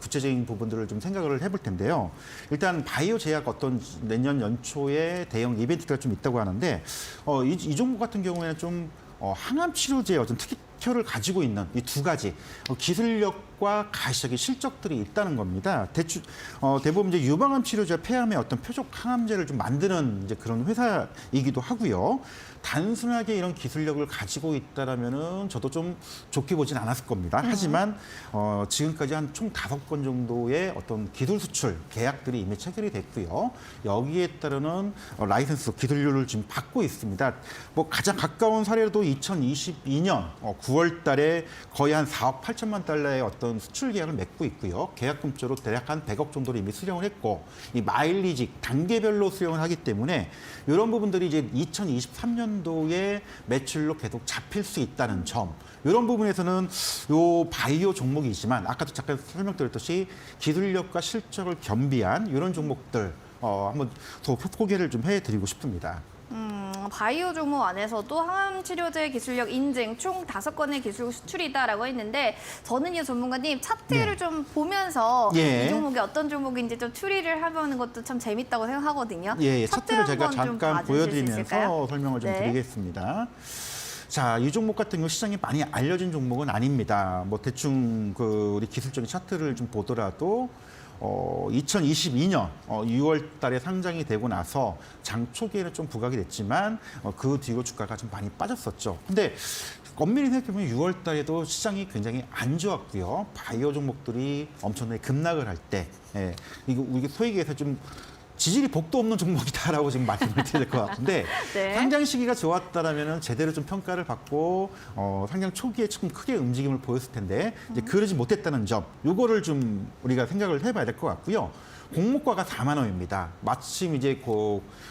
구체적인 부분들을 좀 생각을 해볼 텐데요. 일단 바이오 제약 어떤 내년 연초에 대형 이벤트가 좀 있다고 하는데 이 종목 같은 경우에는 좀 항암 치료제의 어떤 특효를 가지고 있는 이 두 가지 기술력과 가시적인 실적들이 있다는 겁니다. 대부분 이제 유방암 치료제 폐암의 어떤 표적 항암제를 좀 만드는 이제 그런 회사이기도 하고요. 단순하게 이런 기술력을 가지고 있다라면은 저도 좀 좋게 보진 않았을 겁니다. 하지만 지금까지 한 총 5건 정도의 어떤 기술 수출 계약들이 이미 체결이 됐고요. 여기에 따르는 라이선스 기술료를 지금 받고 있습니다. 뭐 가장 가까운 사례도 2022년 9월 달에 거의 한 4억 8천만 달러의 어떤 수출 계약을 맺고 있고요. 계약금조로 대략 한 100억 정도를 이미 수령을 했고 이 마일리지 단계별로 수령을 하기 때문에 이런 부분들이 이제 2023년도에 매출로 계속 잡힐 수 있다는 점. 이런 부분에서는 요 바이오 종목이지만 아까도 잠깐 설명드렸듯이 기술력과 실적을 겸비한 이런 종목들 한번 더 소개를 좀 해드리고 싶습니다. 바이오 종목 안에서도 항암 치료제 기술력 인증 총 5건의 기술 수출이다라고 했는데 저는요 전문가님 차트를 네. 좀 보면서 예. 이 종목이 어떤 종목인지 좀 추리를 해보는 것도 참 재밌다고 생각하거든요. 예, 차트를 제가 한번 좀 잠깐 봐주실 수 보여드리면서 있을까요? 설명을 좀 네. 드리겠습니다. 자, 이 종목 같은 경우 시장에 많이 알려진 종목은 아닙니다. 뭐 대충 우리 기술적인 차트를 좀 보더라도 2022년 6월 달에 상장이 되고 나서 장 초기에는 좀 부각이 됐지만 그 뒤로 주가가 좀 많이 빠졌었죠. 근데 엄밀히 생각해보면 6월 달에도 시장이 굉장히 안 좋았고요. 바이오 종목들이 엄청나게 급락을 할 때, 이게 소위 얘기해서 좀 지질이 복도 없는 종목이다라고 지금 말씀을 드려야 될 것 같은데 네. 상장 시기가 좋았다라면 제대로 좀 평가를 받고 상장 초기에 조금 크게 움직임을 보였을 텐데 이제 그러지 못했다는 점, 요거를 좀 우리가 생각을 해봐야 될 것 같고요. 공모가가 4만 원입니다. 마침 이제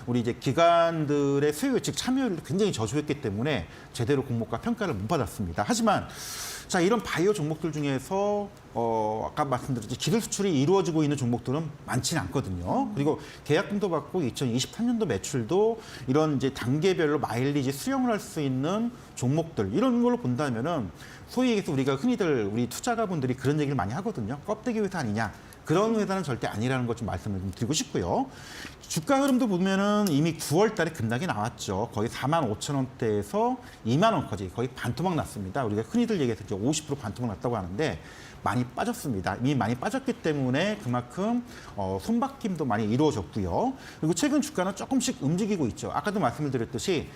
우리 이제 기관들의 수요 예측 참여율도 굉장히 저조했기 때문에 제대로 공모가 평가를 못 받았습니다. 하지만 자, 이런 바이오 종목들 중에서 아까 말씀드렸듯이 기술 수출이 이루어지고 있는 종목들은 많지는 않거든요. 그리고 계약금도 받고 2023년도 매출도 이런 이제 단계별로 마일리지 수령을 할 수 있는 종목들 이런 걸로 본다면은 소위 얘기해서 우리가 흔히들 우리 투자가분들이 그런 얘기를 많이 하거든요. 껍데기 회사 아니냐. 그런 회사는 절대 아니라는 것 좀 말씀을 좀 드리고 싶고요. 주가 흐름도 보면은 이미 9월 달에 급락이 나왔죠. 거의 4만 5천 원대에서 2만 원까지 거의 반토막 났습니다. 우리가 흔히들 얘기해서 이제 50% 반토막 났다고 하는데 많이 빠졌습니다. 이미 많이 빠졌기 때문에 그만큼 손바뀜도 많이 이루어졌고요. 그리고 최근 주가는 조금씩 움직이고 있죠. 아까도 말씀을 드렸듯이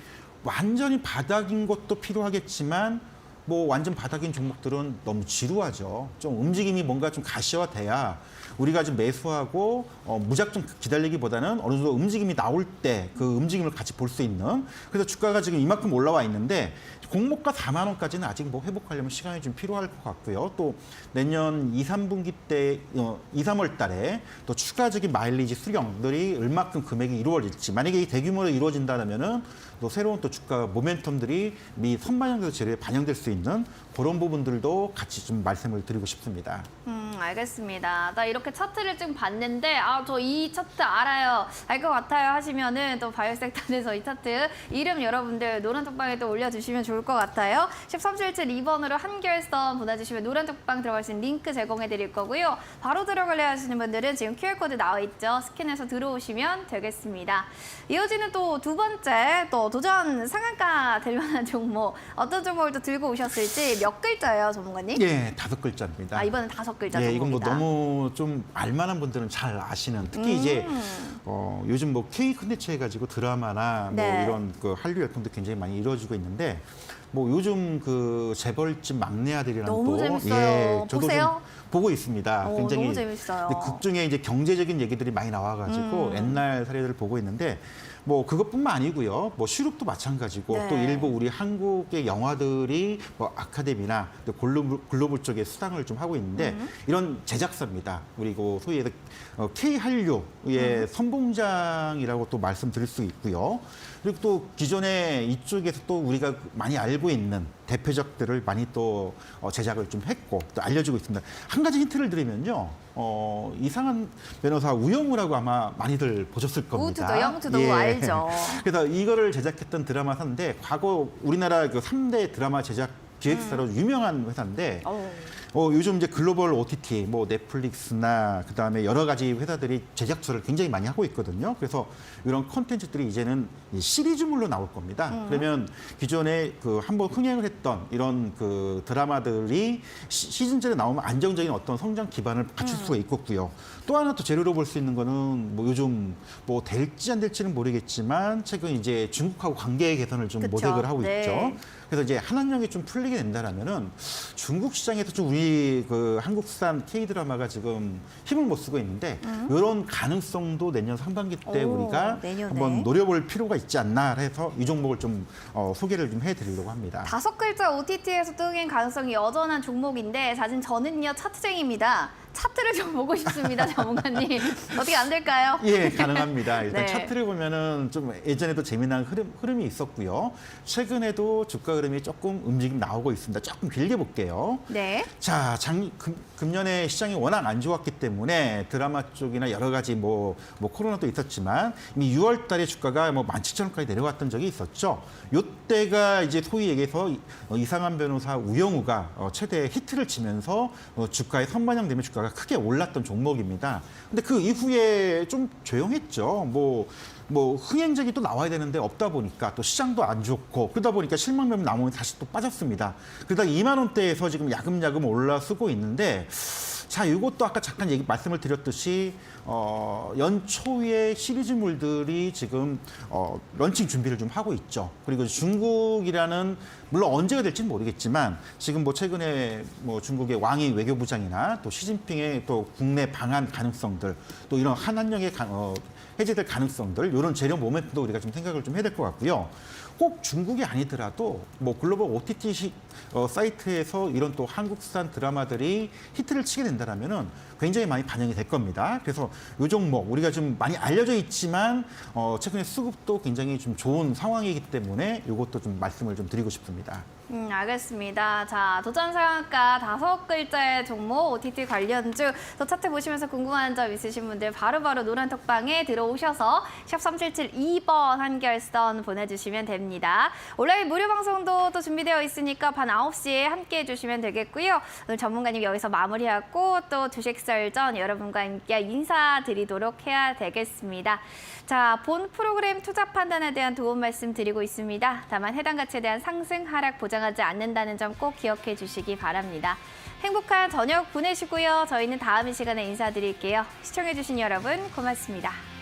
완전히 바닥인 것도 필요하겠지만 뭐 완전 바닥인 종목들은 너무 지루하죠. 좀 움직임이 뭔가 좀 가시화돼야 우리가 좀 매수하고 무작정 기다리기보다는 어느 정도 움직임이 나올 때 그 움직임을 같이 볼 수 있는. 그래서 주가가 지금 이만큼 올라와 있는데 공모가 4만 원까지는 아직 뭐 회복하려면 시간이 좀 필요할 것 같고요. 또 내년 2, 3분기 때 2, 3월 달에 또 추가적인 마일리지 수령들이 얼마큼 금액이 이루어질지 만약에 이 대규모로 이루어진다면은 또 새로운 또 주가 모멘텀들이 미 선반영돼서 재료에 반영될 수 있는 그런 부분들도 같이 좀 말씀을 드리고 싶습니다. 알겠습니다. 나 이렇게 차트를 좀 봤는데 저 이 차트 알아요. 알 것 같아요 하시면은 또 바이오섹터에서 이 차트 이름 여러분들 노란톡방에 또 올려주시면 좋을 것 같아요. 1377 2번으로 한결선 보내주시면 노란톡방 들어갈 수 있는 링크 제공해 드릴 거고요. 바로 들어가려 하시는 분들은 지금 QR코드 나와 있죠. 스캔해서 들어오시면 되겠습니다. 이어지는 또 두 번째 또 도전 상한가 될 만한 종목 어떤 종목을 또 들고 오셨을지 몇 글자예요, 전문가님? 예, 5글자입니다. 이번엔 5글자 예, 이건 뭐 종목이다. 너무 좀 알만한 분들은 잘 아시는 특히 이제 요즘 뭐 K 콘텐츠 해가지고 드라마나 뭐 네. 이런 그 한류 열풍도 굉장히 많이 이루어지고 있는데 뭐 요즘 그 재벌집 막내 아들이라는 너무 또 재밌어요. 저도 보세요? 좀 보고 있습니다. 굉장히 너무 재밌어요. 근데 극 중에 이제 경제적인 얘기들이 많이 나와가지고 옛날 사례들을 보고 있는데 뭐 그것뿐만 아니고요. 뭐 슈룹도 마찬가지고 네. 또 일부 우리 한국의 영화들이 뭐 아카데미나 또 글로벌 쪽에 수상을 좀 하고 있는데 이런 제작사입니다. 그리고 소위 K 한류의 선봉장이라고 또 말씀드릴 수 있고요. 그리고 또 기존에 이쪽에서 또 우리가 많이 알고 있는 대표작들을 많이 또 제작을 좀 했고 또 알려주고 있습니다. 한 가지 힌트를 드리면요. 이상한 변호사 우영우라고 아마 많이들 보셨을 겁니다. 우투도 영투도 알죠. 그래서 이거를 제작했던 드라마사인데 과거 우리나라 그 3대 드라마 제작 기획사로 유명한 회사인데 요즘 이제 글로벌 OTT, 뭐 넷플릭스나 그다음에 여러 가지 회사들이 제작처를 굉장히 많이 하고 있거든요. 그래서 이런 콘텐츠들이 이제는 이 시리즈물로 나올 겁니다. 그러면 기존에 그 한번 흥행을 했던 이런 그 드라마들이 시즌제로 나오면 안정적인 어떤 성장 기반을 갖출 수가 있겠고요. 또 하나 또 재료로 볼 수 있는 거는 뭐 요즘 뭐 될지 안 될지는 모르겠지만 최근 이제 중국하고 관계 개선을 좀 그쵸. 모색을 하고 네. 있죠. 그래서 이제 한한령이 좀 풀리게 된다라면은 중국 시장에서 좀 우리 그 한국산 K 드라마가 지금 힘을 못 쓰고 있는데 이런 가능성도 내년 상반기 때 우리가 내년에. 한번 노려볼 필요가 있지 않나 해서 이 종목을 좀 소개를 좀 해드리려고 합니다. 5글자 OTT에서 뜨는 가능성이 여전한 종목인데 사실 저는요 차트쟁입니다. 차트를 좀 보고 싶습니다, 전문가님. 어떻게 안 될까요? 예, 가능합니다. 일단 네. 차트를 보면은 좀 예전에도 재미난 흐름이 있었고요. 최근에도 주가 흐름이 조금 움직임 나오고 있습니다. 조금 길게 볼게요. 네. 자, 금년에 시장이 워낙 안 좋았기 때문에 드라마 쪽이나 여러 가지 뭐 코로나도 있었지만 이미 6월 달에 주가가 뭐 17,000원까지 내려갔던 적이 있었죠. 요때가 이제 소위 얘기해서 이상한 변호사 우영우가 최대 히트를 치면서 주가에 선반영되면 주가가 크게 올랐던 종목입니다. 근데 그 이후에 좀 조용했죠. 뭐 흥행작이 또 나와야 되는데 없다 보니까 또 시장도 안 좋고 그러다 보니까 실망감이 남으면 다시 또 빠졌습니다. 그러다 2만 원대에서 지금 야금야금 올라서고 있는데 자, 이것도 아까 잠깐 말씀을 드렸듯이 연초에 시리즈물들이 지금 런칭 준비를 좀 하고 있죠. 그리고 중국이라는 물론 언제가 될지는 모르겠지만 지금 뭐 최근에 뭐 중국의 왕이 외교부장이나 또 시진핑의 또 국내 방한 가능성들 또 이런 한한령의 해제될 가능성들 이런 재료 모멘트도 우리가 좀 생각을 좀 해야 될 것 같고요. 꼭 중국이 아니더라도 뭐 글로벌 OTT 사이트에서 이런 또 한국산 드라마들이 히트를 치게 된다면은 굉장히 많이 반영이 될 겁니다. 그래서 요 종목 우리가 좀 많이 알려져 있지만 최근에 수급도 굉장히 좀 좋은 상황이기 때문에 이것도 좀 말씀을 좀 드리고 싶습니다. 알겠습니다. 자, 도전 상한가 5글자의 종목 OTT 관련주 또 차트 보시면서 궁금한 점 있으신 분들 바로바로 노란톡방에 들어오셔서 샵 3772번 한결선 보내주시면 됩니다. 온라인 무료 방송도 또 준비되어 있으니까 밤 9시에 함께해 주시면 되겠고요. 오늘 전문가님 여기서 마무리하고 또 주식설전 여러분과 함께 인사드리도록 해야 되겠습니다. 자, 본 프로그램 투자 판단에 대한 도움 말씀 드리고 있습니다. 다만 해당 가치에 대한 상승, 하락 보장하지 않는다는 점 꼭 기억해 주시기 바랍니다. 행복한 저녁 보내시고요. 저희는 다음 이 시간에 인사드릴게요. 시청해 주신 여러분 고맙습니다.